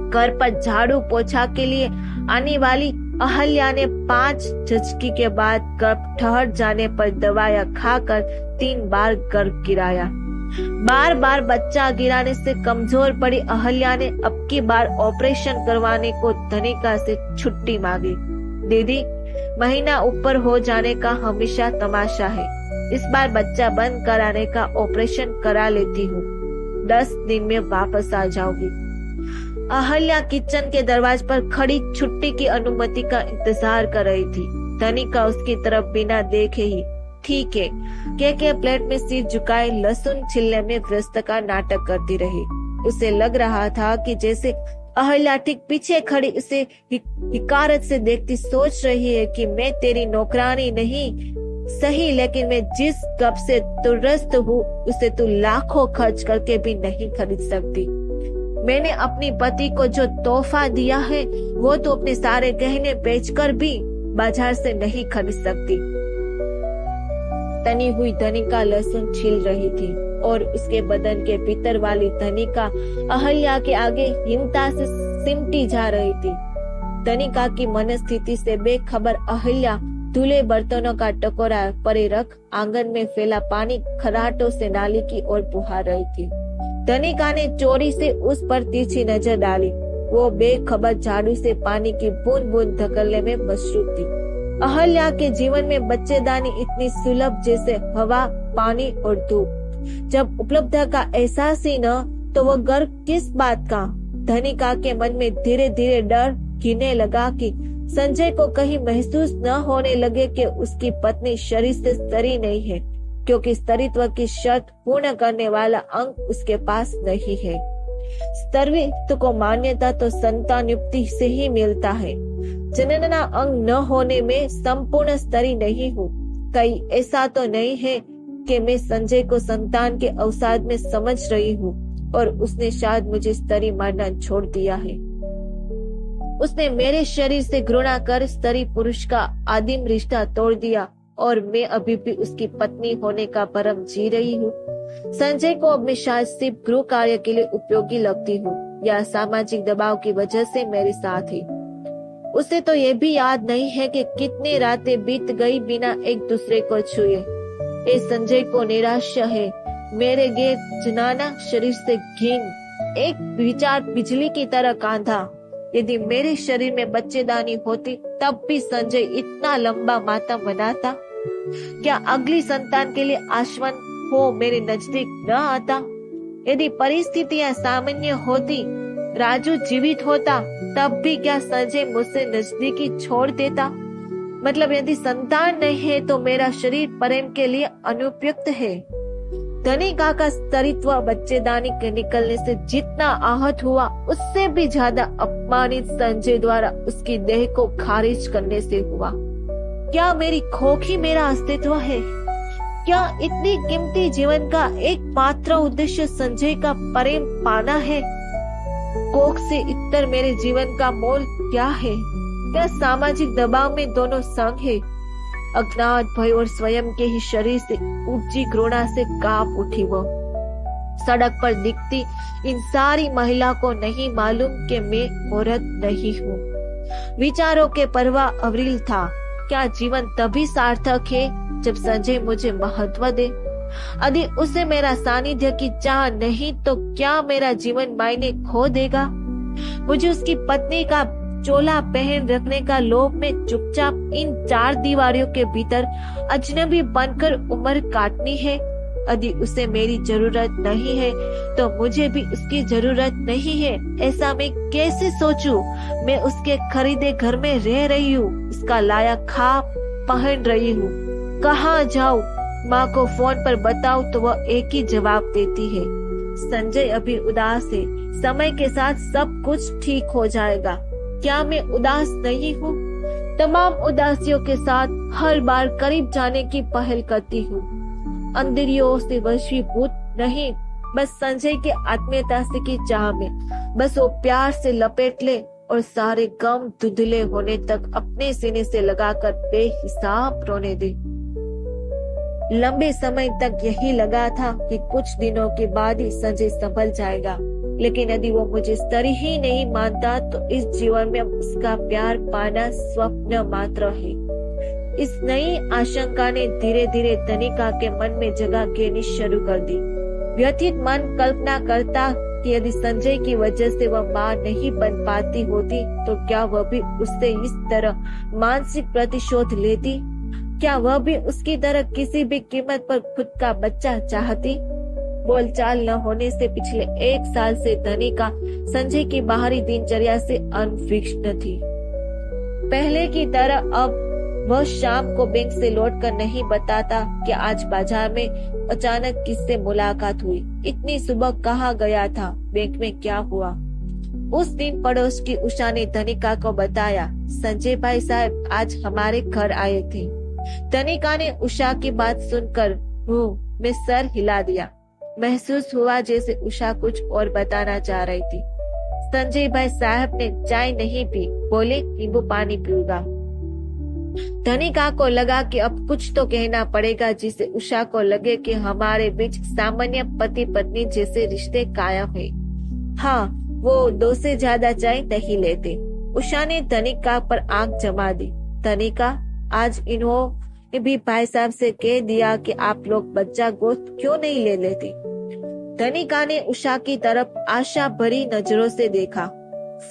Speaker 1: घर पर झाड़ू पोछा के लिए आने वाली अहल्या ने 5 झटकी के बाद गर्भ ठहर जाने पर दवाइयां खाकर 3 बार गर्भ गिराया। बार बार बच्चा गिराने से कमजोर पड़ी अहल्या ने अब की बार ऑपरेशन करवाने को धनिका से छुट्टी मांगी। दीदी, महीना ऊपर हो जाने का हमेशा तमाशा है, इस बार बच्चा बंद कराने का ऑपरेशन करा लेती हूँ, 10 दिन में वापस आ जाऊंगी। अहल्या किचन के दरवाजे पर खड़ी छुट्टी की अनुमति का इंतजार कर रही थी। धनिका उसकी तरफ बिना देखे ही ठीक है के प्लेट में सिर झुकाए लहसुन छिलने में व्यस्त का नाटक करती रही। उसे लग रहा था कि जैसे अहल्या ठीक पीछे खड़ी उसे हिकारत से देखती सोच रही है कि मैं तेरी नौकरानी नहीं सही, लेकिन मैं जिस गप से तुरस्त हूँ उसे तू लाखों खर्च करके भी नहीं खरीद सकती। मैंने अपनी पति को जो तोहफा दिया है वो तो अपने सारे गहने बेचकर भी बाजार से नहीं खरीद सकती। तनी हुई धनिका लहसुन छील रही थी और उसके बदन के भीतर वाली धनिका अहल्या के आगे हिमता से सिमटी जा रही थी। धनिका की मनस्थिति से बेखबर अहल्या धुले बर्तनों का टकोरा परे रख आंगन में फैला पानी खराटों से नाली की ओर बहा रही थी। धनिका ने चोरी से उस पर तिरछी नजर डाली। वो बेखबर झाड़ू से पानी की बूंद बूंद धकेलने में मशरूफ थी। अहल्या के जीवन में बच्चेदानी इतनी सुलभ जैसे हवा, पानी और धूप। जब उपलब्ध का एहसास ही न तो वो गर्व किस बात का। धनिका के मन में धीरे धीरे डर घिरने लगा कि संजय को कहीं महसूस न होने लगे कि उसकी पत्नी शरीर से स्तरी नहीं है, क्योंकि स्तरित्व की शर्त पूर्ण करने वाला अंग उसके पास नहीं है। स्तरवित्व को मान्यता तो संतान युक्ति से ही मिलता है। जनना अंग न होने में संपूर्ण स्तरी नहीं हूँ। कहीं ऐसा तो नहीं है कि मैं संजय को संतान के अवसाद में समझ रही हूँ और उसने शायद मुझे स्तरी मानना छोड़ दिया है। उसने मेरे शरीर से घृणा कर स्तरी पुरुष का आदिम रिश्ता तोड़ दिया और मैं अभी भी उसकी पत्नी होने का भरम जी रही हूँ। संजय को अब मैं शायद सिर्फ गृह कार्य के लिए उपयोगी लगती हूँ या सामाजिक दबाव की वजह से मेरे साथ ही। उसे तो ये भी याद नहीं है कि कितनी रातें बीत गई बिना एक दूसरे को छुए। ये संजय को निराशा है, मेरे गैर जनाना शरीर से घिन एक विचार बिजली की तरह कांधा। यदि मेरे शरीर में बच्चेदानी होती तब भी संजय इतना लंबा मातम मनाता? क्या अगली संतान के लिए आश्वन हो मेरे नजदीक न आता? यदि परिस्थितियां सामान्य होती, राजू जीवित होता, तब भी क्या संजय मुझसे नजदीकी छोड़ देता? मतलब यदि संतान नहीं है तो मेरा शरीर प्रेम के लिए अनुपयुक्त है। धनिका का स्तरित्व बच्चेदानी के निकलने से जितना आहत हुआ उससे भी ज्यादा अपमानित संजय द्वारा उसकी देह को खारिज करने से हुआ। क्या मेरी खोख ही मेरा अस्तित्व है? क्या इतनी कीमती जीवन का एकमात्र उद्देश्य संजय का प्रेम पाना है? कोख से इतर मेरे जीवन का मोल क्या है? क्या सामाजिक दबाव में दोनों संग है? अज्ञात भय और स्वयं के ही शरीर से ऊंची घृणा से कांप उठी वो। सड़क पर दिखती इन सारी महिला को नहीं मालूम कि मैं औरत नहीं हूँ। विचारों के परवा अविरल था। क्या जीवन तभी सार्थक है जब संजय मुझे महत्व दे? यदि उसे मेरा सानिध्य की चाह नहीं तो क्या मेरा जीवन मायने खो देगा? मुझे उसकी पत्नी का चोला पहन रखने का लोभ में चुपचाप इन 4 दीवारों के भीतर अजनबी बनकर उम्र काटनी है। यदि उसे मेरी जरूरत नहीं है तो मुझे भी उसकी जरूरत नहीं है, ऐसा मैं कैसे सोचूं? मैं उसके खरीदे घर में रह रही हूँ, उसका लाया खा पहन रही हूँ। कहाँ जाऊँ? माँ को फोन पर बताऊं तो वह एक ही जवाब देती है, संजय अभी उदास है, समय के साथ सब कुछ ठीक हो जाएगा। क्या मैं उदास नहीं हूँ? तमाम उदासियों के साथ हर बार करीब जाने की पहल करती हूँ। अंदरियों से वशीभूत नहीं, बस संजय के आत्मीयता से की चाह में बस वो प्यार से लपेट ले और सारे गम धुंधले होने तक अपने सीने से लगाकर बेहिसाब रोने दे। लंबे समय तक यही लगा था कि कुछ दिनों के बाद ही संजय संभल जाएगा, लेकिन यदि वो मुझे स्तर ही नहीं मानता तो इस जीवन में उसका प्यार पाना स्वप्न मात्र है। इस नई आशंका ने धीरे धीरे धनिका के मन में जगह घेरनी शुरू कर दी। व्यथित मन कल्पना करता कि यदि संजय की वजह से वह मां नहीं बन पाती होती तो क्या वह भी उससे इस तरह मानसिक प्रतिशोध लेती? क्या वह भी उसकी तरह किसी भी कीमत पर खुद का बच्चा चाहती? बोलचाल न होने से पिछले 1 साल से धनिका संजय की बाहरी दिनचर्या से अनभिज्ञ थी। पहले की तरह अब वह शाम को बैंक से लौटकर नहीं बताता कि आज बाजार में अचानक किससे मुलाकात हुई, इतनी सुबह कहाँ गया था, बैंक में क्या हुआ। उस दिन पड़ोस की उषा ने धनिका को बताया, संजय भाई साहब आज हमारे घर आए थे। धनिका ने उषा की बात सुनकर मुंह में सर हिला दिया। महसूस हुआ जैसे उषा कुछ और बताना चाह रही थी। संजय भाई साहब ने चाय नहीं पी, बोले नींबू पानी पीऊंगा। धनिका को लगा कि अब कुछ तो कहना पड़ेगा जिससे उषा को लगे कि हमारे बीच सामान्य पति पत्नी जैसे रिश्ते कायम है। हाँ, वो 2 से ज्यादा चाय नहीं लेते। उषा ने धनिका पर आंख जमा दी। धनिका, आज इन्होंने भी भाई साहब से कह दिया कि आप लोग बच्चा गोद क्यों नहीं ले लेते। धनिका ने उषा की तरफ आशा भरी नजरों से देखा।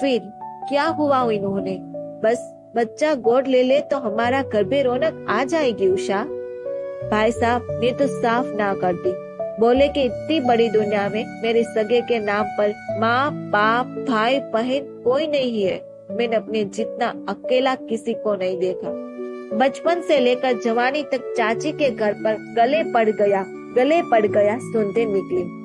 Speaker 1: फिर क्या हुआ इन्होंने? बस बच्चा गोद ले ले तो हमारा घर में रौनक आ जाएगी उषा। भाई साहब ने तो साफ ना कर दी, बोले कि इतनी बड़ी दुनिया में मेरे सगे के नाम पर माँ बाप भाई बहन कोई नहीं है। मैंने अपने जितना अकेला किसी को नहीं देखा। बचपन से लेकर जवानी तक चाची के घर पर गले पड़ गया सुनते निकले।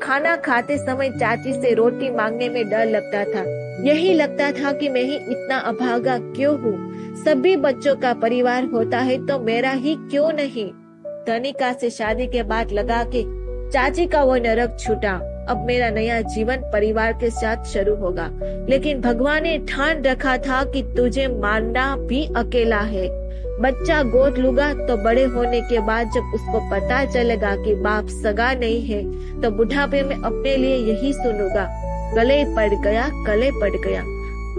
Speaker 1: खाना खाते समय चाची से रोटी मांगने में डर लगता था। यही लगता था कि मैं ही इतना अभागा क्यों हूँ। सभी बच्चों का परिवार होता है तो मेरा ही क्यों नहीं। धनिका से शादी के बाद लगा कि चाची का वो नरक छूटा। अब मेरा नया जीवन परिवार के साथ शुरू होगा। लेकिन भगवान ने ठान रखा था कि तुझे मारना भी अकेला है। बच्चा गोद लूंगा तो बड़े होने के बाद जब उसको पता चलेगा कि बाप सगा नहीं है तो बुढ़ापे में अपने लिए यही सुनूंगा, गले पड़ गया।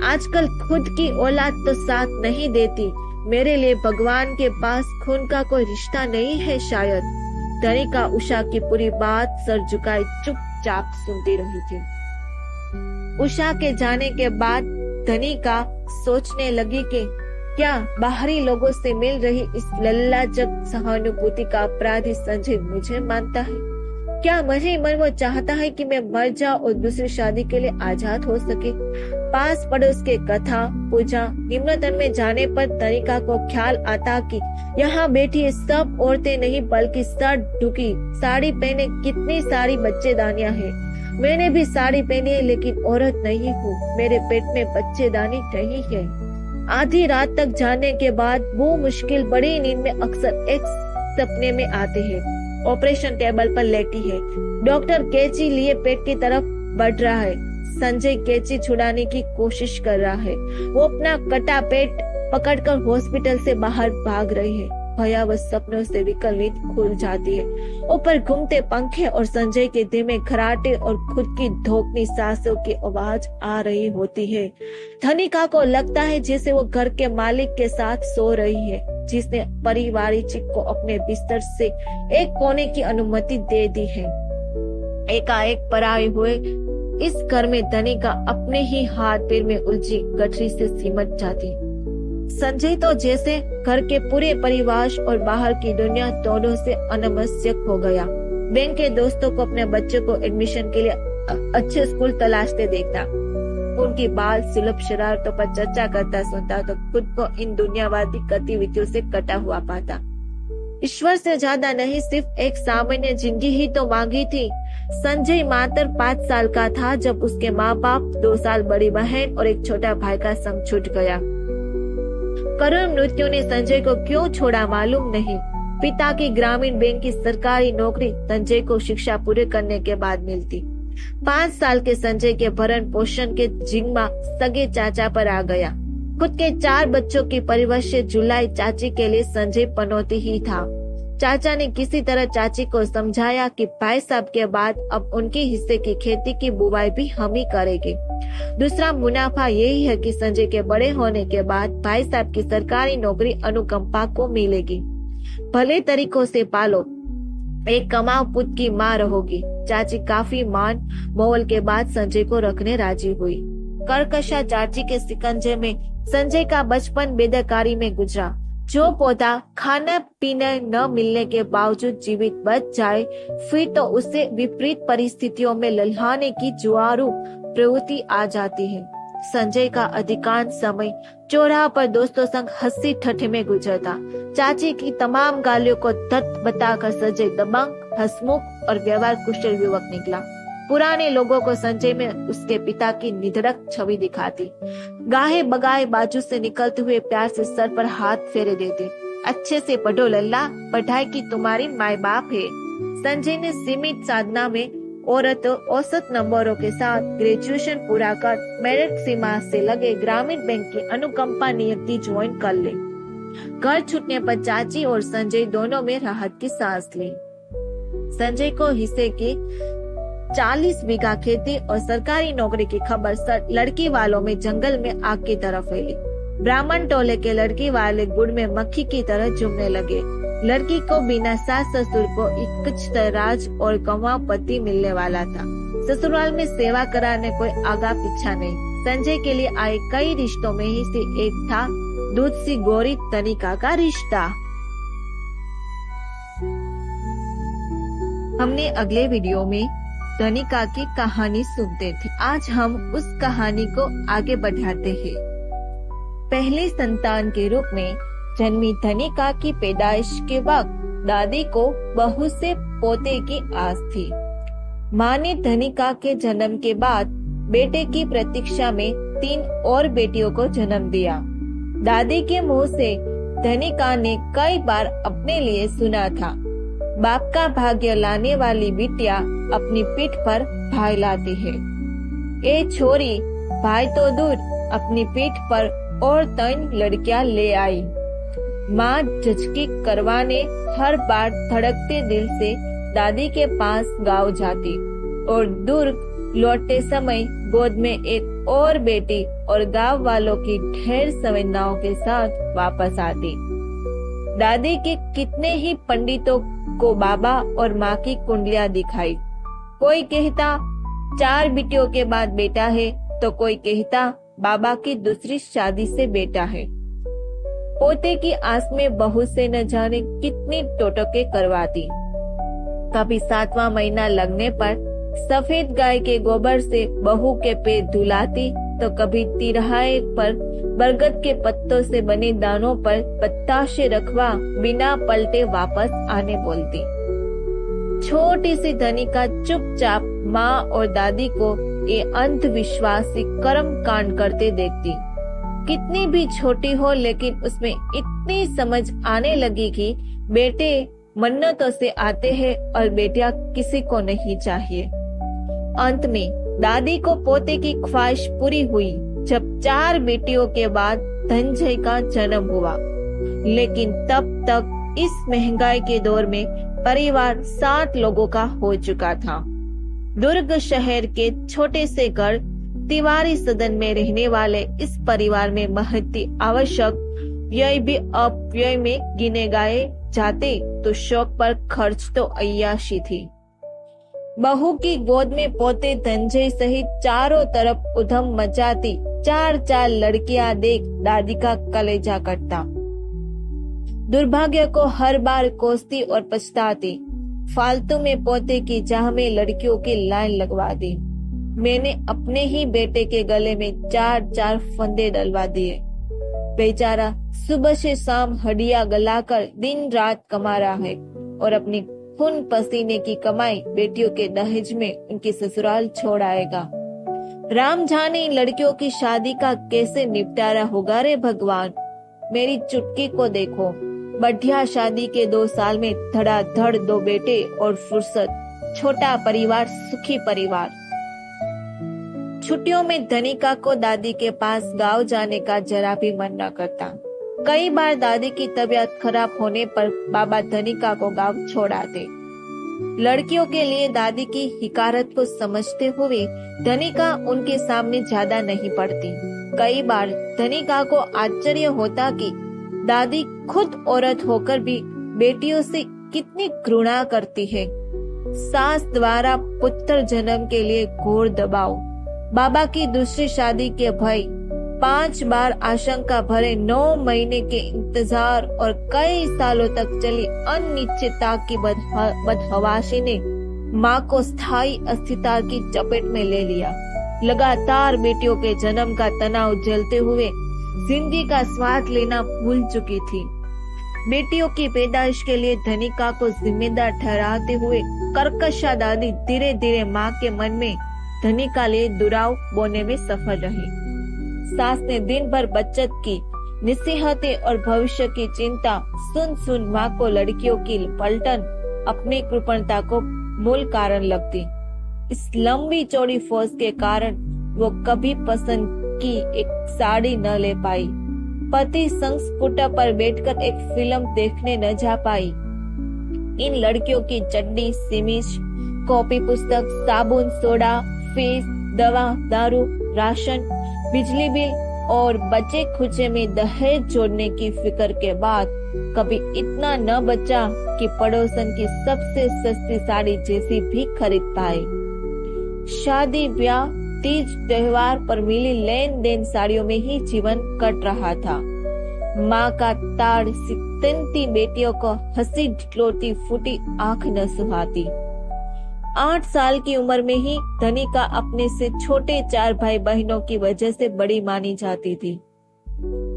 Speaker 1: आजकल खुद की औलाद तो साथ नहीं देती। मेरे लिए भगवान के पास खून का कोई रिश्ता नहीं है शायद। धनिका उषा की पूरी बात सर झुकाए चुपचाप सुनती रही थी। उषा के जाने के बाद धनिका सोचने लगी कि क्या बाहरी लोगों से मिल रही इस लल्लाजक सहानुभूति का अपराधी संजय मुझे मानता है? क्या मजे मन वो चाहता है कि मैं मर जाऊं और दूसरी शादी के लिए आजाद हो सके? पास पड़ोस के कथा पूजा निमंत्रण में जाने पर धनिका को ख्याल आता कि यहाँ बैठी सब औरतें नहीं बल्कि सर ढुकी साड़ी पहने कितनी सारी बच्चेदानियां हैं। मैंने भी साड़ी पहनी है लेकिन औरत नहीं हूँ। मेरे पेट में बच्चेदानी नहीं है। आधी रात तक जाने के बाद वो मुश्किल बड़ी नींद में अक्सर एक सपने में आते हैं। ऑपरेशन टेबल पर लेटी है। डॉक्टर कैंची लिए पेट की तरफ बढ़ रहा है। संजय कैंची छुड़ाने की कोशिश कर रहा है। वो अपना कटा पेट पकड़कर हॉस्पिटल से बाहर भाग रही है। भयावह सपनों से विकल नींद खुल जाती है। ऊपर घूमते पंखे और संजय के धीमे खराटे और खुद की धोखनी सांसों की आवाज आ रही होती है। धनिका को लगता है जैसे वो घर के मालिक के साथ सो रही है, जिसने परिवारिक को अपने बिस्तर से एक कोने की अनुमति दे दी है। एकाएक पराये हुए इस घर में धनिका अपने ही हाथ पैर में उलझी गठरी से सिमट जाती। संजय तो जैसे घर के पूरे परिवार और बाहर की दुनिया दोनों से अनमस्यक हो गया। बैंक के दोस्तों को अपने बच्चों को एडमिशन के लिए अच्छे स्कूल तलाशते देखता, उनकी बाल सुलभ शरारतों पर चर्चा करता सुनता तो खुद को इन दुनियावादी गतिविधियों से कटा हुआ पाता। ईश्वर से ज्यादा नहीं, सिर्फ एक सामान्य जिंदगी ही तो मांगी थी। संजय मात्र 5 साल का था जब उसके माँ बाप, 2 साल बड़ी बहन और एक छोटा भाई का संग छूट गया। करुण मृत्यु ने संजय को क्यों छोड़ा मालूम नहीं। पिता की ग्रामीण बैंक की सरकारी नौकरी संजय को शिक्षा पूरे करने के बाद मिलती। 5 साल के संजय के भरण पोषण के जिम्मा सगे चाचा पर आ गया। खुद के 4 बच्चों की परवरिश जुलाई चाची के लिए संजय पनौती ही था। चाचा ने किसी तरह चाची को समझाया कि भाई साहब के बाद अब उनके हिस्से की खेती की बुवाई भी हम ही करेंगे। दूसरा मुनाफा यही है कि संजय के बड़े होने के बाद भाई साहब की सरकारी नौकरी अनुकंपा को मिलेगी। भले तरीकों से पालो, एक कमाऊ पुत की माँ रहोगी। चाची काफी मान मोल के बाद संजय को रखने राजी हुई। कर्कशा चाची के शिकंजे में संजय का बचपन बेदरकारी में गुजरा। जो पौधा खाना पीने न मिलने के बावजूद जीवित बच जाए, फिर तो उसे विपरीत परिस्थितियों में लल्हाने की जुआरू प्रवृत्ति आ जाती है। संजय का अधिकांश समय चौराहा पर दोस्तों संग हंसी ठट्ठे में गुजरता। चाची की तमाम गालियों को धत बताकर संजय दबंग, हंसमुख और व्यवहार कुशल युवक निकला। पुराने लोगों को संजय में उसके पिता की निधड़क छवि दिखाती। गाहे बगाए बाजू से निकलते हुए प्यार से सर पर हाथ फेरे देते। अच्छे से पढ़ो लल्ला, पढ़ाई की तुम्हारी माए बाप है। संजय ने सीमित साधना में औरत औसत नंबरों के साथ ग्रेजुएशन पूरा कर मेरिट सीमा से लगे ग्रामीण बैंक की अनुकंपा नियुक्ति ज्वाइन कर ली। घर छूटने पर चाची और संजय दोनों में राहत की सांस ली। संजय को हिस्से की 40 बीघा खेती और सरकारी नौकरी की खबर लड़की वालों में जंगल में आग की तरह फैली। ब्राह्मण टोले के लड़की वाले गुड़ में मक्खी की तरह चुभने लगे। लड़की को बिना सास ससुर को एक राज और कमाऊ पति मिलने वाला था। ससुराल में सेवा कराने कोई आगा पीछा नहीं। संजय के लिए आए कई रिश्तों में ही से एक था दूध सी गोरी तनिका का रिश्ता। हमने अगले वीडियो में तनिका की कहानी सुनते थे। आज हम उस कहानी को आगे बढ़ाते हैं। पहले संतान के रूप में जन्मी तनिका की पैदाइश के वक्त दादी को बहू से पोते की आस थी। माँ ने तनिका के जन्म के बाद बेटे की प्रतीक्षा में 3 और बेटियों को जन्म दिया। दादी के मुंह से तनिका ने कई बार अपने लिए सुना था, बाप का भाग्य लाने वाली बिटिया अपनी पीठ पर भाई लाती है। ए छोरी, भाई तो दूर अपनी पीठ पर और 3 लड़कियां ले आई। माँ झचकी करवाने हर बार धड़कते दिल से दादी के पास गाँव जाती और दूर लौटते समय गोद में एक और बेटी और गांव वालों की ढेर संवेदनाओं के साथ वापस आती। दादी के कितने ही पंडितों को बाबा और माँ की कुंडलियां दिखाई। कोई कहता 4 बेटियों के बाद बेटा है, तो कोई कहता बाबा की दूसरी शादी से बेटा है। पोते की आस में बहू से न जाने कितनी टोटके करवाती। कभी 7वां महीना लगने पर सफेद गाय के गोबर से बहू के पैर धुलाती, तो कभी तिराहे पर बरगद के पत्तों से बने दानों पर पत्ताशे रखवा बिना पलटे वापस आने बोलती। छोटी सी तनिका चुपचाप माँ और दादी को ये अंधविश्वासी कर्म कांड करते देखती। कितनी भी छोटी हो, लेकिन उसमें इतनी समझ आने लगी कि बेटे मन्नतों से आते हैं और बेटियां किसी को नहीं चाहिए। अंत में दादी को पोते की ख्वाहिश पूरी हुई जब 4 बेटियों के बाद धनंजय का जन्म हुआ। लेकिन तब तक इस महंगाई के दौर में परिवार 60 लोगों का हो चुका था। दुर्ग शहर के छोटे से घर तिवारी सदन में रहने वाले इस परिवार में महती आवश्यक व्यय भी अपव्यय में गिने गाए जाते, तो शौक पर खर्च तो अय्याशी थी। बहू की गोद में पोते धनंजय सहित चारों तरफ उधम मचाती 4 लड़कियां देख दादी का कलेजा कटता। दुर्भाग्य को हर बार कोसती और पछताती। फालतू में पोते की चाह में लड़कियों की लाइन लगवा दी। मैंने अपने ही बेटे के गले में 4 फंदे डलवा दिए। बेचारा सुबह से शाम हड्डियां गलाकर दिन रात कमा रहा है और अपनी खून पसीने की कमाई बेटियों के दहेज में उनकी ससुराल छोड़ आएगा। राम जाने इन लड़कियों की शादी का कैसे निपटारा होगा रे भगवान। मेरी चुटकी को देखो, बढ़िया शादी के 2 साल में धड़ाधड़ 2 बेटे और फुर्सत, छोटा परिवार सुखी परिवार। छुट्टियों में धनिका को दादी के पास गांव जाने का जरा भी मन न करता। कई बार दादी की तबीयत खराब होने पर बाबा धनिका को गांव छोड़ आते। लड़कियों के लिए दादी की हिकारत को समझते हुए धनिका उनके सामने ज्यादा नहीं पड़ती। कई बार धनिका को आश्चर्य होता कि दादी खुद औरत होकर भी बेटियों से कितनी घृणा करती है। सास द्वारा पुत्र जन्म के लिए घोर दबाव, बाबा की दूसरी शादी के भय, 5 बार आशंका भरे 9 महीने के इंतजार और कई सालों तक चली अनिश्चितता की बदहवासी ने माँ को स्थायी अस्थिरता की चपेट में ले लिया। लगातार बेटियों के जन्म का तनाव झेलते हुए जिंदगी का स्वाद लेना भूल चुकी थी। बेटियों की पैदाइश के लिए धनिका को जिम्मेदार ठहराते हुए कर्कशा दादी धीरे धीरे माँ के मन में धनिका लिए दुराव बोने में सफल रही। सास ने दिन भर बचत की नसीहतें और भविष्य की चिंता सुन माँ को लड़कियों की पलटन अपनी कृपणता को मूल कारण लगती। इस लंबी चौड़ी फौज के कारण वो कभी पसंद की एक साड़ी न ले पाई, पति संग स्कूटर पर बैठकर एक फिल्म देखने न जा पाई। इन लड़कियों की चड्डी, सिमीज, कॉपी पुस्तक, साबुन, सोडा, फीस, दवा, दारू, राशन, बिजली बिल और बचे खुचे में दहेज जोड़ने की फिक्र के बाद कभी इतना न बचा कि पड़ोसन की सबसे सस्ती साड़ी जैसी भी खरीद पाए। शादी, ब्याह, तीज त्योहार पर मिली लेन देन साड़ियों में ही जीवन कट रहा था। माँ का ताड़ सितंती बेटियों को हंसी ढिठलोती फूटी आंख न सुहाती। 8 साल की उम्र में ही धनिका अपने से छोटे 4 भाई बहनों की वजह से बड़ी मानी जाती थी।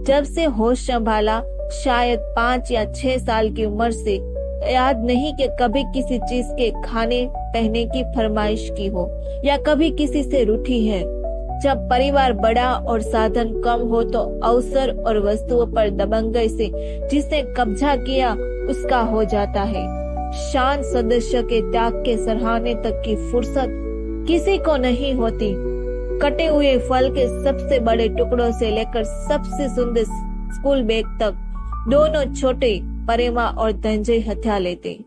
Speaker 1: जब से होश संभाला, शायद 5 या 6 साल की उम्र से, याद नहीं कि कभी किसी चीज के खाने पहने की फरमाइश की हो या कभी किसी से रूठी है। जब परिवार बड़ा और साधन कम हो तो अवसर और वस्तुओं पर दबंगई से जिसने कब्जा किया उसका हो जाता है। शांत सदस्य के त्याग के सराहने तक की फुर्सत किसी को नहीं होती। कटे हुए फल के सबसे बड़े टुकड़ों से लेकर सबसे सुंदर स्कूल बैग तक दोनों छोटे परेमा और धनंजय हथिया लेते।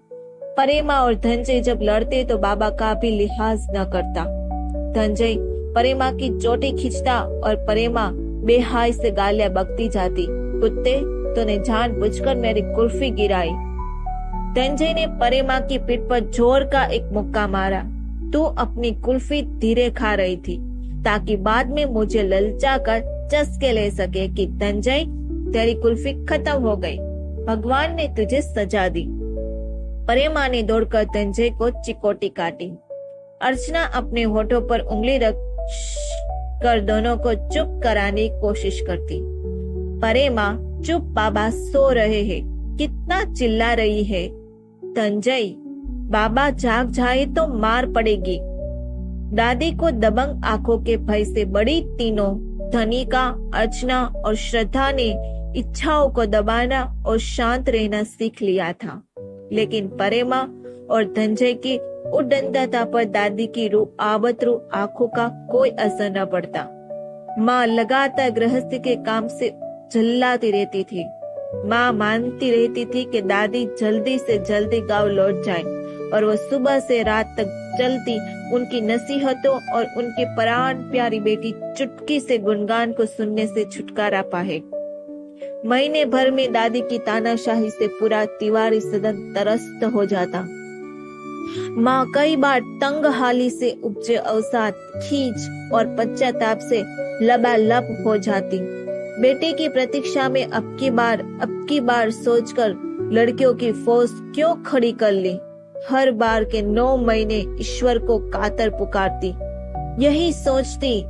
Speaker 1: परेमा और धनंजय जब लड़ते तो बाबा का भी लिहाज न करता। धनंजय परेमा की चोटी खींचता और परेमा बेहाय से गालियां बकती जाती। कुत्ते, तूने जानबूझकर मेरी कुल्फी गिराई। धनंजय ने परेमा की पीठ पर जोर का एक मुक्का मारा। तू अपनी कुल्फी धीरे खा रही थी ताकि बाद में मुझे ललचा कर चस्के ले सके कि धनंजय तेरी कुल्फी खत्म हो गई, भगवान ने तुझे सजा दी। परेमा ने दौड़कर धनंजय को चिकोटी काटी। अर्चना अपने होठों पर उंगली रख कर दोनों को चुप कराने की कोशिश करती। परेमा, चुप, बाबा सो रहे हैं, कितना चिल्ला रही है। धनंजय, बाबा जाग जाए तो मार पड़ेगी। दादी को दबंग आंखों के भय से बड़ी तीनों धनिका, अर्चना और श्रद्धा ने इच्छाओं को दबाना और शांत रहना सीख लिया था। लेकिन परेमा और धनंजय की उद्दंडता पर दादी की आबतरू आंखों का कोई असर न पड़ता। माँ लगातार गृहस्थी के काम से झल्लाती रहती थी। माँ मानती रहती थी कि दादी जल्दी से जल्दी गांव लौट जाए और वो सुबह से रात तक चलती उनकी नसीहतों और उनकी प्राण प्यारी बेटी चुटकी से गुणगान को सुनने से छुटकारा पाए। महीने भर में दादी की तानाशाही से पूरा तिवारी सदन त्रस्त हो जाता। माँ कई बार तंग हाली से उपजे अवसाद, खींच और पश्चाताप से लबालब हो जाती। बेटे की प्रतीक्षा में अब की बार सोचकर लड़कियों की फौज क्यों खड़ी कर ली। हर बार के 9 महीने ईश्वर को कातर पुकारती, यही सोचती,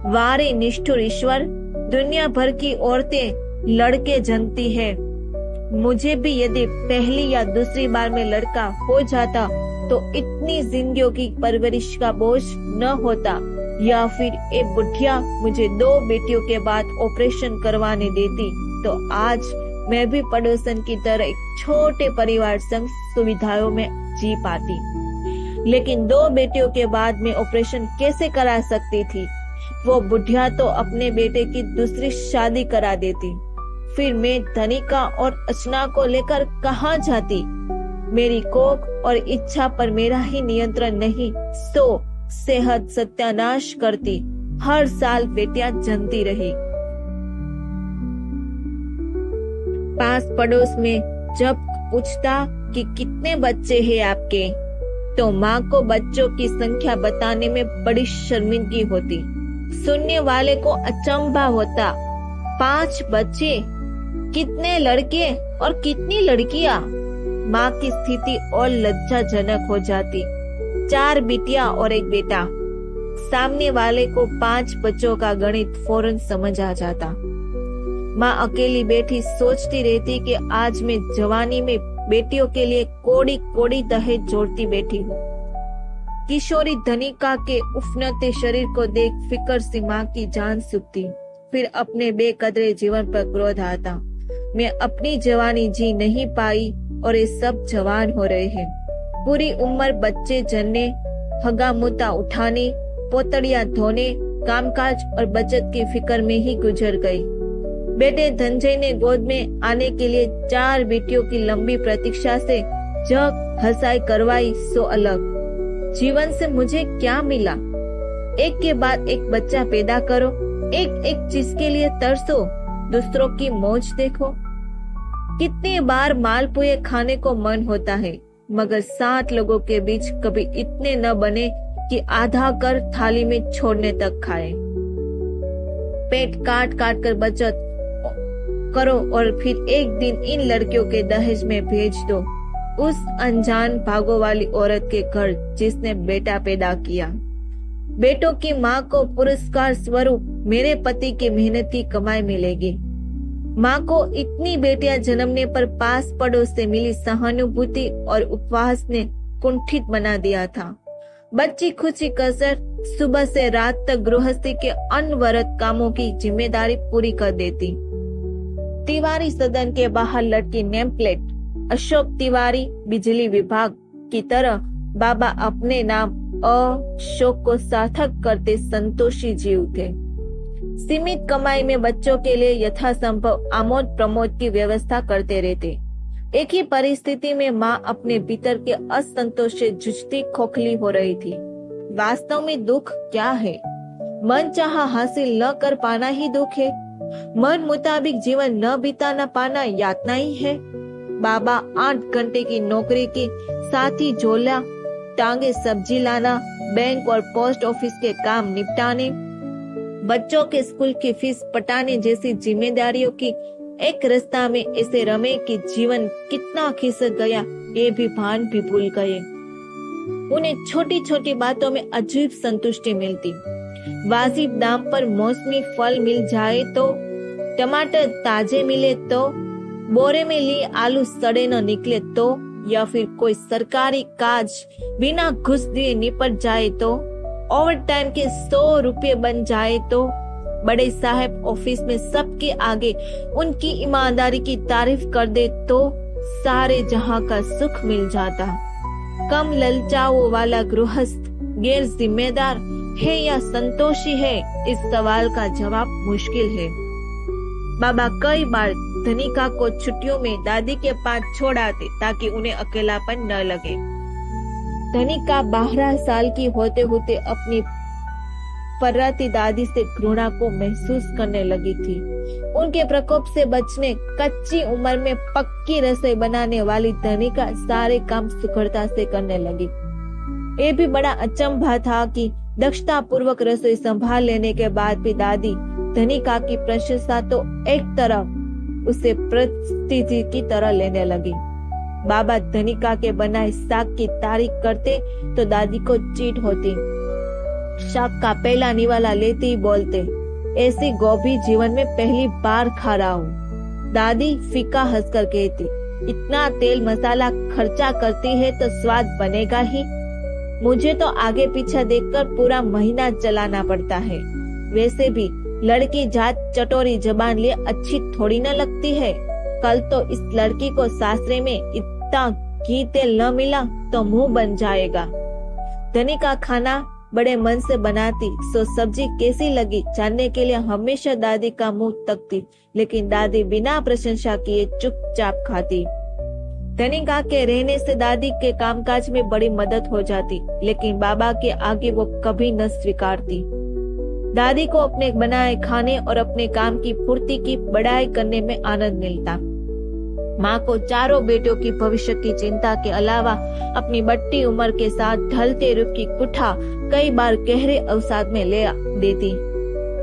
Speaker 1: वारे निष्ठुर ईश्वर, दुनिया भर की औरतें लड़के जनती है, मुझे भी यदि पहली या दूसरी बार में लड़का हो जाता तो इतनी जिंदगियों की परवरिश का बोझ न होता, या फिर ए बुढ़िया मुझे 2 बेटियों के बाद ऑपरेशन करवाने देती तो आज मैं भी पड़ोसन की तरह एक छोटे परिवार संग सुविधाओं में जी पाती। लेकिन 2 बेटियों के बाद में ऑपरेशन कैसे करा सकती थी? वो बुढ़िया तो अपने बेटे की दूसरी शादी करा देती। फिर मैं धनिका और अर्चना को लेकर कहाँ जाती? मेरी कोख और इच्छा पर मेरा ही नियंत्रण नहीं, सो सेहत सत्यानाश करती। हर साल बेटियां जन्मती रही। पास पड़ोस में जब पूछता कि कितने बच्चे हैं आपके, तो माँ को बच्चों की संख्या बताने में बड़ी शर्मिंदगी होती। सुनने वाले को अचंभा होता, 5 बच्चे, कितने लड़के और कितनी लड़कियां। माँ की स्थिति और लज्जाजनक हो जाती। 4 बिटिया और 1 बेटा। सामने वाले को 5 बच्चों का गणित फौरन समझ आ जाता। माँ अकेली बैठी सोचती रहती कि आज मैं जवानी में बेटियों के लिए कोड़ी कोड़ी दहेज जोड़ती बैठी हूँ। किशोरी धनिका के उफनते शरीर को देख फिकर सी माँ की जान सूखती। फिर अपने बेकदरे जीवन पर क्रोध आता। मैं अपनी जवानी जी नहीं पाई और ये सब जवान हो रहे हैं। पूरी उम्र बच्चे जनने, हगा मुता उठाने, पोतड़ियां धोने, कामकाज और बचत की फिक्र में ही गुजर गई। बेटे धनंजय ने गोद में आने के लिए 4 बेटियों की लंबी प्रतीक्षा से जग हंसाई करवाई सो अलग। जीवन से मुझे क्या मिला? एक के बाद एक बच्चा पैदा करो, एक एक चीज के लिए तरसो, दूसरों की मौज देखो। कितनी बार मालपुए खाने को मन होता है, मगर 7 लोगों के बीच कभी इतने न बने कि आधा कर थाली में छोड़ने तक खाए। पेट काट काट कर बचत करो और फिर एक दिन इन लड़कियों के दहेज में भेज दो उस अनजान भागों वाली औरत के घर जिसने बेटा पैदा किया। बेटों की माँ को पुरस्कार स्वरूप मेरे पति की मेहनती कमाई मिलेगी। माँ को इतनी बेटियां जन्मने पर पास पड़ोस से मिली सहानुभूति और उपवास ने कुंठित बना दिया था। बच्ची खुशी कसर सुबह से रात तक गृहस्थी के अनवरत कामों की जिम्मेदारी पूरी कर देती। तिवारी सदन के बाहर लटकी नेम प्लेट अशोक तिवारी बिजली विभाग की तरह बाबा अपने नाम अशोक को सार्थक करते संतोषी जीव थे। सीमित कमाई में बच्चों के लिए यथासंभव आमोद प्रमोद की व्यवस्था करते रहते। एक ही परिस्थिति में माँ अपने भीतर के असंतोष से जूझती खोखली हो रही थी। वास्तव में दुख क्या है? मन चाहा हासिल न कर पाना ही दुख है। मन मुताबिक जीवन न बिता न पाना यातना ही है। बाबा 8 घंटे की नौकरी के साथ ही झोला टांगे सब्जी लाना, बैंक और पोस्ट ऑफिस के काम निपटाने, बच्चों के स्कूल की फीस पटाने जैसी जिम्मेदारियों की एक रास्ता में ऐसे रमे कि जीवन कितना खिसक गया ये भी भान भी भूल गए। उन्हें छोटी छोटी बातों में अजीब संतुष्टि मिलती। वाजिब दाम पर मौसमी फल मिल जाए तो, टमाटर ताजे मिले तो, बोरे में लिए आलू सड़े न निकले तो, या फिर कोई सरकारी काज बिना घुस दिए निपट जाए तो, ओवर टाइम के 100 रुपए बन जाए तो, बड़े साहब ऑफिस में सबके आगे उनकी ईमानदारी की तारीफ कर दे तो सारे जहां का सुख मिल जाता। कम ललचाओ वाला गृहस्थ गैर जिम्मेदार है या संतोषी है, इस सवाल का जवाब मुश्किल है। बाबा कई बार धनिका को छुट्टियों में दादी के पास छोड़ आते ताकि उन्हें अकेलापन न लगे। धनिका 12 साल की होते होते अपनी पर्राती दादी से घृणा को महसूस करने लगी थी। उनके प्रकोप से बचने कच्ची उम्र में पक्की रसोई बनाने वाली धनिका सारे काम सुखरता से करने लगी। ये भी बड़ा अचंभा था कि दक्षता पूर्वक रसोई संभाल लेने के बाद भी दादी धनिका की प्रशंसा तो एक तरफ उसे प्रतिथि की तरह लेने लगी। बाबा धनिका के बनाए साग की तारीफ करते तो दादी को चीट होती। शाक का पहला निवाला लेते ही बोलते, ऐसी गोभी जीवन में पहली बार खा रहा हूँ। दादी फीका हंसकर कहती, इतना तेल मसाला खर्चा करती है तो स्वाद बनेगा ही। मुझे तो आगे पीछे देखकर पूरा महीना चलाना पड़ता है। वैसे भी लड़की जात चटोरी जबान लिए अच्छी थोड़ी न लगती है। कल तो इस लड़की को सासरे में इतना घी तेल न मिला तो मुंह बन जाएगा। धनिका खाना बड़े मन से बनाती, सो सब्जी कैसी लगी जानने के लिए हमेशा दादी का मुंह तकती, लेकिन दादी बिना प्रशंसा किए चुपचाप खाती। धनिका के रहने से दादी के कामकाज में बड़ी मदद हो जाती, लेकिन बाबा के आगे वो कभी न स्वीकारती। दादी को अपने बनाए खाने और अपने काम की पूर्ति की बड़ाई करने में आनंद मिलता। माँ को चारों बेटों की भविष्य की चिंता के अलावा अपनी बढ़ती उम्र के साथ ढलते रूप की कुठा कई बार गहरे अवसाद में ले देती।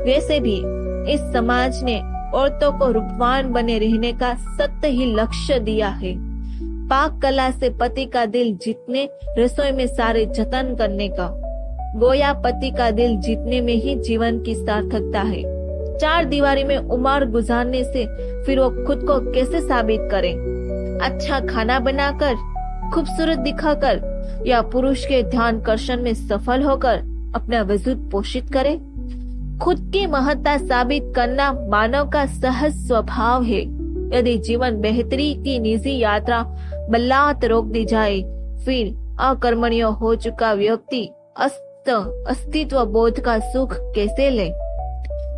Speaker 1: वैसे भी इस समाज ने औरतों को रूपवान बने रहने का सत्य ही लक्ष्य दिया है। पाक कला से पति का दिल जीतने, रसोई में सारे जतन करने का। गोया पति का दिल जीतने में ही जीवन की सार्थकता है। चार दीवारी में उम्र गुजारने से फिर वो खुद को कैसे साबित करें? अच्छा खाना बनाकर, खूबसूरत दिखाकर या पुरुष के ध्यान कर्षण में सफल होकर अपना वजूद पोषित करें? खुद की महत्ता साबित करना मानव का सहज स्वभाव है। यदि जीवन बेहतरी की निजी यात्रा बल्लात रोक दी जाए, फिर अकर्मण्य हो चुका व्यक्ति अस्तित्व बोध का सुख कैसे ले?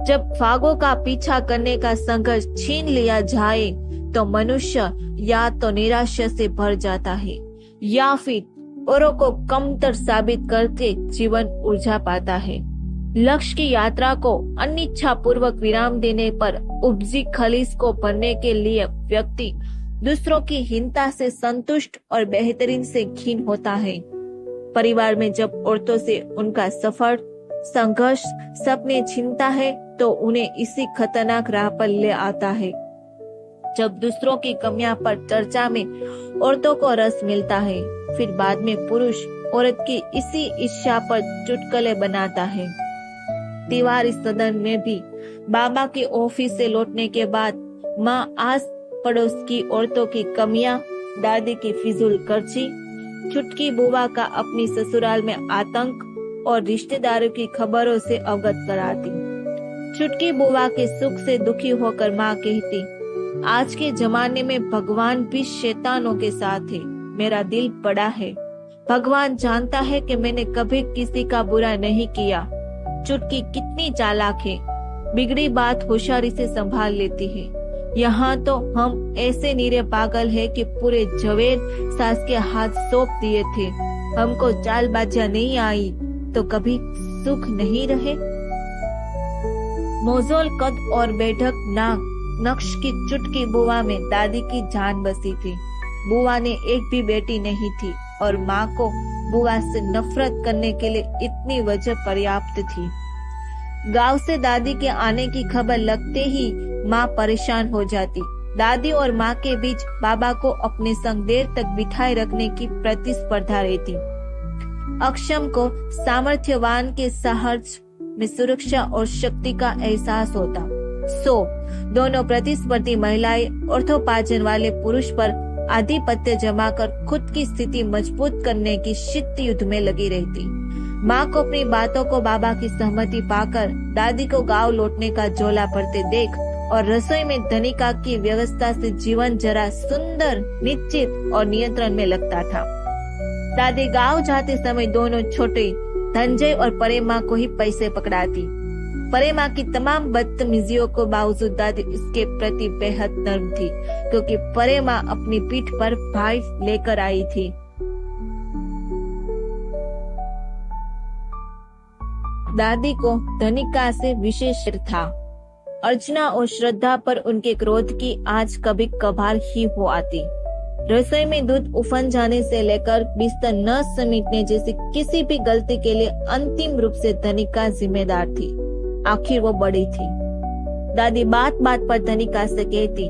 Speaker 1: जब फागों का पीछा करने का संघर्ष छीन लिया जाए तो मनुष्य या तो निराशा से भर जाता है या फिर औरों को कमतर साबित करके जीवन ऊर्जा पाता है। लक्ष्य की यात्रा को अनिच्छा पूर्वक विराम देने पर उपजी खलीज को भरने के लिए व्यक्ति दूसरों की हीनता से संतुष्ट और बेहतरीन से घिन होता है। परिवार में जब औरतों से उनका सफर, संघर्ष, सपने छीनता है तो उन्हें इसी खतरनाक राह पर ले आता है। जब दूसरों की कमियां पर चर्चा में औरतों को रस मिलता है, फिर बाद में पुरुष औरत की इसी इच्छा पर चुटकुले बनाता है। तिवारी सदन में भी बाबा के ऑफिस से लौटने के बाद माँ आस पड़ोस की औरतों की कमियां, दादी की फिजूल खर्ची, छुटकी बुआ का अपनी ससुराल में आतंक और रिश्तेदारों की खबरों से अवगत कराती। छुटकी बुआ के सुख से दुखी होकर माँ कहती, आज के जमाने में भगवान भी शैतानों के साथ है। मेरा दिल बड़ा है। भगवान जानता है कि मैंने कभी किसी का बुरा नहीं किया। चुटकी कितनी चालाक है, बिगड़ी बात होशियारी से संभाल लेती है। यहाँ तो हम ऐसे नीरे पागल है कि पूरे जवेद सास के हाथ सौंप दिए थे। हमको चालबाजियां नहीं आई तो कभी सुख नहीं रहे। मोजोल कद और बैठक नाक नक्श की चुटकी बुआ में दादी की जान बसी थी। बुआ ने एक भी बेटी नहीं थी और माँ को बुआ से नफरत करने के लिए इतनी वजह पर्याप्त थी। गांव से दादी के आने की खबर लगते ही माँ परेशान हो जाती। दादी और माँ के बीच बाबा को अपने संग देर तक बिठाए रखने की प्रतिस्पर्धा रहती। अक्षम को सामर्थ्यवान के साहस में सुरक्षा और शक्ति का एहसास होता। दोनों प्रतिस्पर्धी महिलाएं अर्थोपार्जन वाले पुरुष पर आधिपत्य जमाकर खुद की स्थिति मजबूत करने की शीत युद्ध में लगी रहती। माँ को अपनी बातों को बाबा की सहमति पाकर दादी को गांव लौटने का झोला भरते देख और रसोई में धनिका की व्यवस्था से जीवन जरा सुंदर, निश्चित और नियंत्रण में लगता था। दादी गांव जाते समय दोनों छोटे धनंजय और परेमा को ही पैसे पकड़ाती। परेमा की तमाम बदतमीजियों को बावजूद दादी उसके प्रति बेहद नर्म थी, क्योंकि परेमा अपनी पीठ पर भाई लेकर आई थी। दादी को धनिका से विशेष था। अर्चना और श्रद्धा पर उनके क्रोध की आज कभी कभार ही हो आती। रसोई में दूध उफन जाने से लेकर बिस्तर न समेटने जैसी किसी भी गलती के लिए अंतिम रूप से धनिका जिम्मेदार थी। आखिर वो बड़ी थी। दादी बात बात पर धनिका से कहती,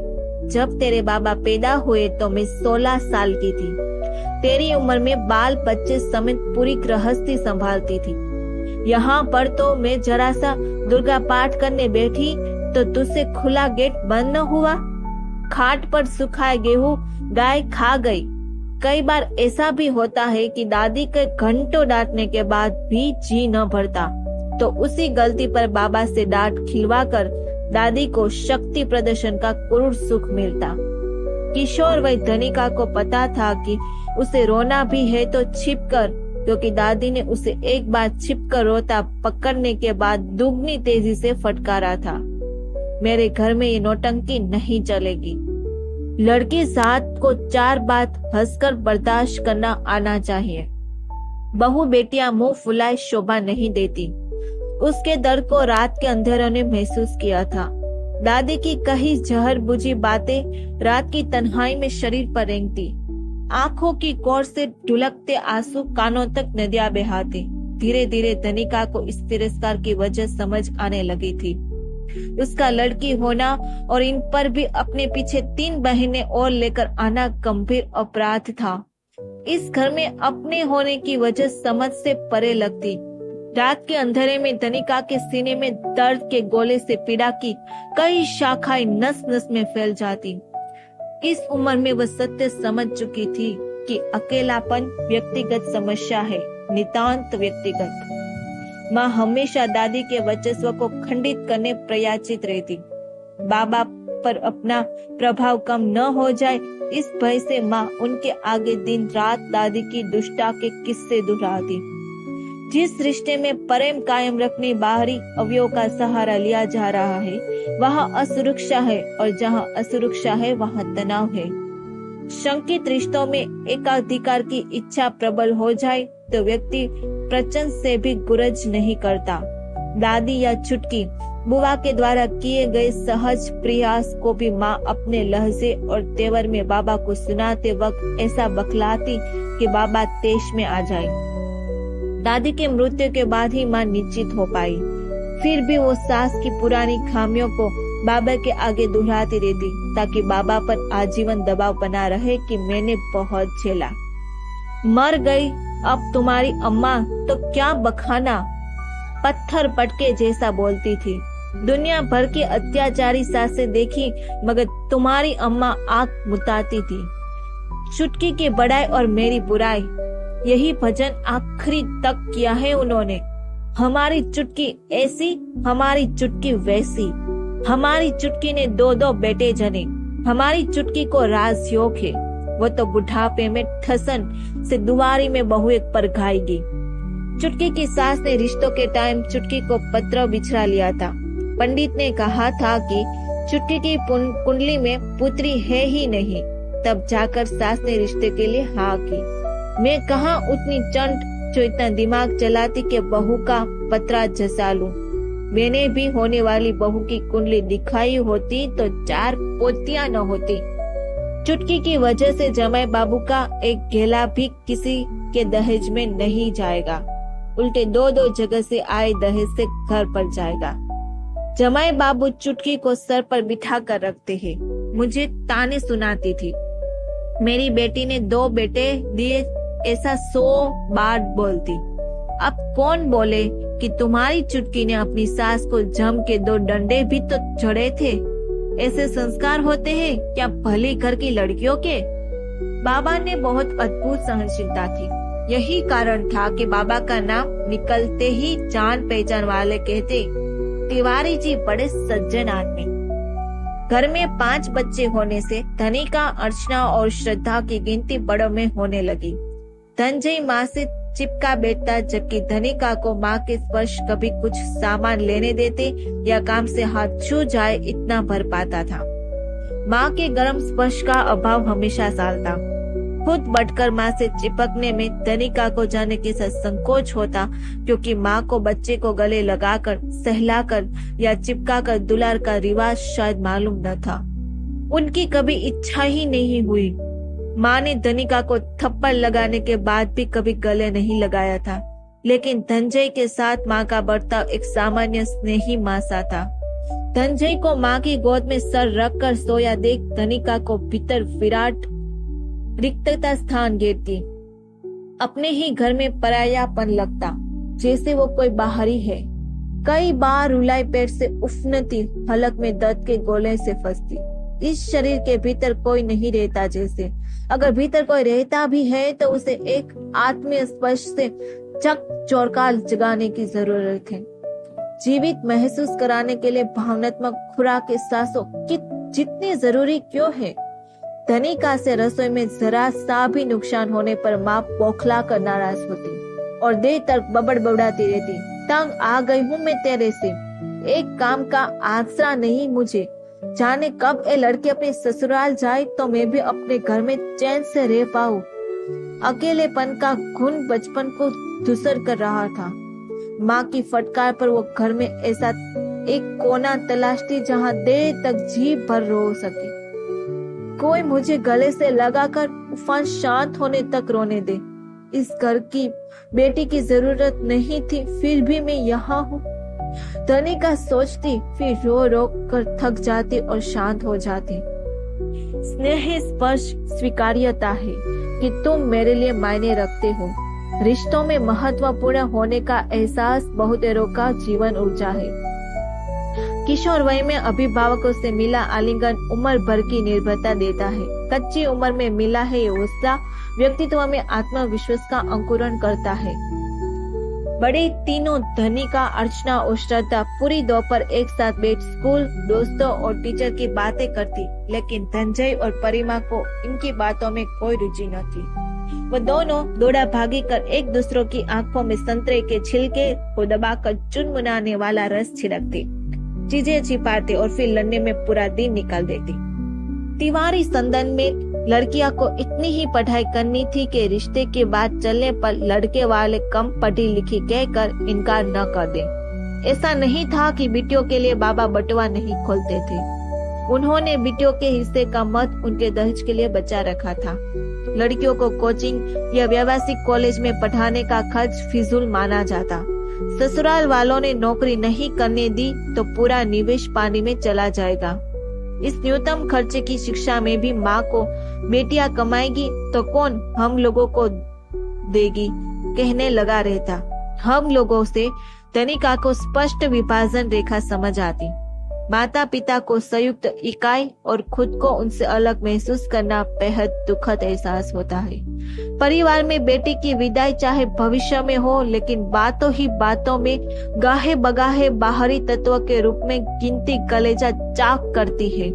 Speaker 1: जब तेरे बाबा पैदा हुए तो मैं 16 साल की थी। तेरी उम्र में बाल बच्चे समेत पूरी गृहस्थी संभालती थी। यहाँ पर तो मैं जरा सा दुर्गा पाठ करने बैठी तो तुझसे खुला गेट बंद न हुआ। खाट पर सुखाए गेहूं गाय खा गई। कई बार ऐसा भी होता है कि दादी के घंटों डांटने के बाद भी जी न भरता, तो उसी गलती पर बाबा से डांट खिलवाकर दादी को शक्ति प्रदर्शन का क्रूर सुख मिलता। किशोर वही धनिका को पता था कि उसे रोना भी है तो छिप कर, क्योंकि दादी ने उसे एक बार छिप कर रोता पकड़ने के बाद दुगनी तेजी से फटकारा था। मेरे घर में ये नौटंकी नहीं चलेगी। लड़की जात को 4 बात हंसकर बर्दाश्त करना आना चाहिए। बहू बेटियां मुंह फुलाए शोभा नहीं देती। उसके दर्द को रात के अंधेरों ने महसूस किया था। दादी की कही जहर बुझी बातें रात की तन्हाई में शरीर पर रेंगती। आंखों की कोर से ढुलकते आंसू कानों तक नदियां बहाते। धीरे धीरे धनिका को इस तिरस्कार की वजह समझ आने लगी थी। उसका लड़की होना और इन पर भी अपने पीछे 3 बहनें और लेकर आना गंभीर अपराध था। इस घर में अपने होने की वजह समझ से परे लगती। रात के अंधेरे में धनिका के सीने में दर्द के गोले से पीड़ा की कई शाखाएं नस नस में फैल जाती। इस उम्र में वह सत्य समझ चुकी थी कि अकेलापन व्यक्तिगत समस्या है, नितांत व्यक्तिगत। माँ हमेशा दादी के वर्चस्व को खंडित करने प्रयाचित रहती। बाबा पर अपना प्रभाव कम न हो जाए, इस भय से माँ उनके आगे दिन रात दादी की दुष्टता के किस्से दोहराती। जिस रिश्ते में प्रेम कायम रखने बाहरी अवयव का सहारा लिया जा रहा है, वहाँ असुरक्षा है, और जहाँ असुरक्षा है वहाँ तनाव है। शंकित रिश्तों में एकाधिकार की इच्छा प्रबल हो जाए तो व्यक्ति प्रचंड से भी गुरज नहीं करता। दादी या छुटकी बुआ के द्वारा किए गए सहज प्रयास को भी माँ अपने लहजे और तेवर में बाबा को सुनाते वक्त ऐसा बखलाती कि बाबा तेज में आ जाए। दादी के मृत्यु के बाद ही माँ निश्चित हो पाई। फिर भी वो सास की पुरानी खामियों को बाबा के आगे दोहराती रहती, ताकि बाबा पर आजीवन दबाव बना रहे कि मैंने बहुत झेला। मर गई अब तुम्हारी अम्मा तो क्या बखाना, पत्थर पटके जैसा बोलती थी। दुनिया भर की अत्याचारी सासें देखी, मगर तुम्हारी अम्मा आंख मुताती थी। चुटकी की बड़ाई और मेरी बुराई, यही भजन आखिरी तक किया है उन्होंने। हमारी चुटकी ऐसी, हमारी चुटकी वैसी। हमारी चुटकी ने 2-2 बेटे जने। हमारी चुटकी को राजयोग है, वो तो बुढ़ापे में ठसन से दुआरी में बहू एक पर खाएगी। चुटकी की सास ने रिश्तों के टाइम चुटकी को पत्र बिछरा लिया था। पंडित ने कहा था कि चुटकी की कुंडली में पुत्री है ही नहीं। तब जाकर सास ने रिश्ते के लिए हाँ की। मैं कहाँ उतनी चंट जो इतना दिमाग चलाती कि बहू का पत्रा जसा लूं। मैंने भी होने वाली बहू की कुंडली दिखाई होती तो 4 पोतियां न होती। चुटकी की वजह से जमाई बाबू का एक घेला भी किसी के दहेज में नहीं जाएगा, उल्टे 2-2 जगह से आए दहेज से घर पर जाएगा। जमाई बाबू चुटकी को सर पर बिठा कर रखते हैं। मुझे ताने सुनाती थी, मेरी बेटी ने 2 बेटे दिए, ऐसा 100 बार बोलती। अब कौन बोले कि तुम्हारी चुटकी ने अपनी सास को जम के 2 डंडे भी तो जड़े थे। ऐसे संस्कार होते हैं क्या भली घर की लड़कियों के? बाबा ने बहुत अद्भुत सहनशीलता थी। यही कारण था कि बाबा का नाम निकलते ही जान पहचान वाले कहते, तिवारी जी बड़े सज्जन आदमी। घर में 5 बच्चे होने से धनिका, अर्चना और श्रद्धा की गिनती बड़ों में होने लगी। धनंजय माँ से चिपका बैठता, जबकि धनिका को माँ के स्पर्श कभी कुछ सामान लेने देते या काम से हाथ छू जाए इतना भर पाता था। माँ के गर्म स्पर्श का अभाव हमेशा सालता। खुद बढ़कर माँ से चिपकने में धनिका को जाने के साथ संकोच होता, क्योंकि माँ को बच्चे को गले लगाकर, सहलाकर या चिपकाकर दुलार का रिवाज शायद मालूम न था। उनकी कभी इच्छा ही नहीं हुई। माँ ने धनिका को थप्पड़ लगाने के बाद भी कभी गले नहीं लगाया था, लेकिन धनंजय के साथ माँ का बर्ताव एक सामान्य स्नेही माँ सा था। धनंजय को माँ की गोद में सर रखकर सोया देख धनिका को भीतर विराट रिक्तता स्थान घेरती। अपने ही घर में परायापन लगता, जैसे वो कोई बाहरी है। कई बार रुलाई पेट से उफनती, हलक में दर्द के गोले से फंसती। इस शरीर के भीतर कोई नहीं रहता जैसे। अगर भीतर कोई रहता भी है तो उसे एक आत्मीय स्पर्श से चक चौरकाल जगाने की जरूरत है। जीवित महसूस कराने के लिए भावनात्मक खुराक के सांसों जितनी जरूरी क्यों है। धनिका से रसोई में जरा सा भी नुकसान होने पर माँ बौखला कर नाराज होती और देर तक बबड़ बबड़ाती रहती। तंग आ गई हूँ मैं तेरे से, एक काम का आसरा नहीं मुझे। जाने कब ये लड़की अपने ससुराल जाए तो मैं भी अपने घर में चैन से रह पाऊं। अकेलेपन का घुन बचपन को धूसर कर रहा था। माँ की फटकार पर वो घर में ऐसा एक कोना तलाशती जहां देर तक जीभ भर रो सके। कोई मुझे गले से लगाकर उफान शांत होने तक रोने दे। इस घर की बेटी की जरूरत नहीं थी, फिर भी मैं यहाँ हूँ। धनिका सोचती, फिर रो रो कर थक जाती और शांत हो जाती। स्नेह स्पर्श स्वीकार्यता है कि तुम मेरे लिए मायने रखते हो। रिश्तों में महत्वपूर्ण होने का एहसास बहुतेरों का जीवन ऊर्जा है। किशोर वय में अभिभावकों से मिला आलिंगन उम्र भर की निर्भरता देता है। कच्ची उम्र में मिला है ये हौसला व्यक्तित्व में आत्मविश्वास का अंकुरण करता है। बड़े तीनों धनिका, अर्चना और श्रद्धा पूरी दोपहर एक साथ बैठ स्कूल, दोस्तों और टीचर की बातें करती, लेकिन धनंजय और परिमा को इनकी बातों में कोई रुचि न थी। वो दोनों दौड़ा भागी कर एक दूसरों की आंखों में संतरे के छिलके को दबाकर चुनमुनाने वाला रस छिड़कती, चीजें छिपाते और फिर लड़ने में पूरा दिन निकाल देती। तिवारी संदन में लड़कियां को इतनी ही पढ़ाई करनी थी कि रिश्ते की बात चलने पर लड़के वाले कम पढ़ी लिखी कहकर इनकार न कर दें। ऐसा नहीं था कि बेटियों के लिए बाबा बटुआ नहीं खोलते थे। उन्होंने बेटियों के हिस्से का मत उनके दहेज के लिए बचा रखा था। लड़कियों को कोचिंग या व्यावसायिक कॉलेज में पढ़ाने का खर्च फिजूल माना जाता। ससुराल वालों ने नौकरी नहीं करने दी तो पूरा निवेश पानी में चला जाएगा। इस न्यूनतम खर्चे की शिक्षा में भी माँ को बेटियां कमाएगी तो कौन हम लोगों को देगी कहने लगा रहता। हम लोगों से धनिका को स्पष्ट विभाजन रेखा समझ आती। माता पिता को संयुक्त इकाई और खुद को उनसे अलग महसूस करना बेहद दुखद एहसास होता है। परिवार में बेटी की विदाई चाहे भविष्य में हो, लेकिन बातों ही बातों में गाहे बगाहे बाहरी तत्व के रूप में गिनती कलेजा चाक करती है।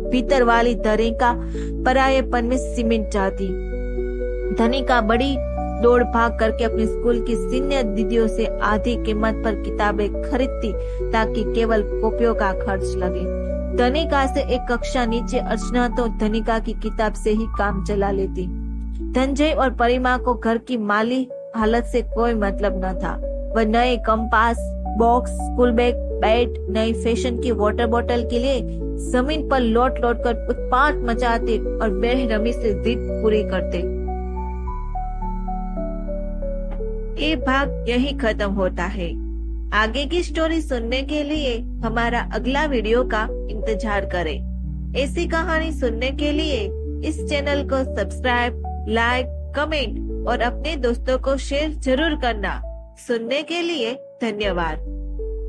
Speaker 1: भीतर वाली धनिका परायेपन में सिमट जाती। धनिका बड़ी दौड़ भाग करके अपने स्कूल की सीनियर दीदियों से आधी कीमत पर किताबें खरीदती ताकि केवल कॉपियों का खर्च लगे। धनिका से एक कक्षा नीचे अर्चना तो धनिका की किताब से ही काम चला लेती। धनंजय और परिमा को घर की माली हालत से कोई मतलब न था। वह नए compass, box, school bag, bat, नई फैशन की वाटर बोतल के लिए जमीन पर लौट लौट कर उत्पात मचाते और बेरहमी से जिद पूरी करते। ये भाग यही खत्म होता है। आगे की स्टोरी सुनने के लिए हमारा अगला वीडियो का इंतजार करें। ऐसी कहानी सुनने के लिए इस चैनल को सब्सक्राइब, लाइक, कमेंट और अपने दोस्तों को शेयर जरूर करना। सुनने के लिए धन्यवाद।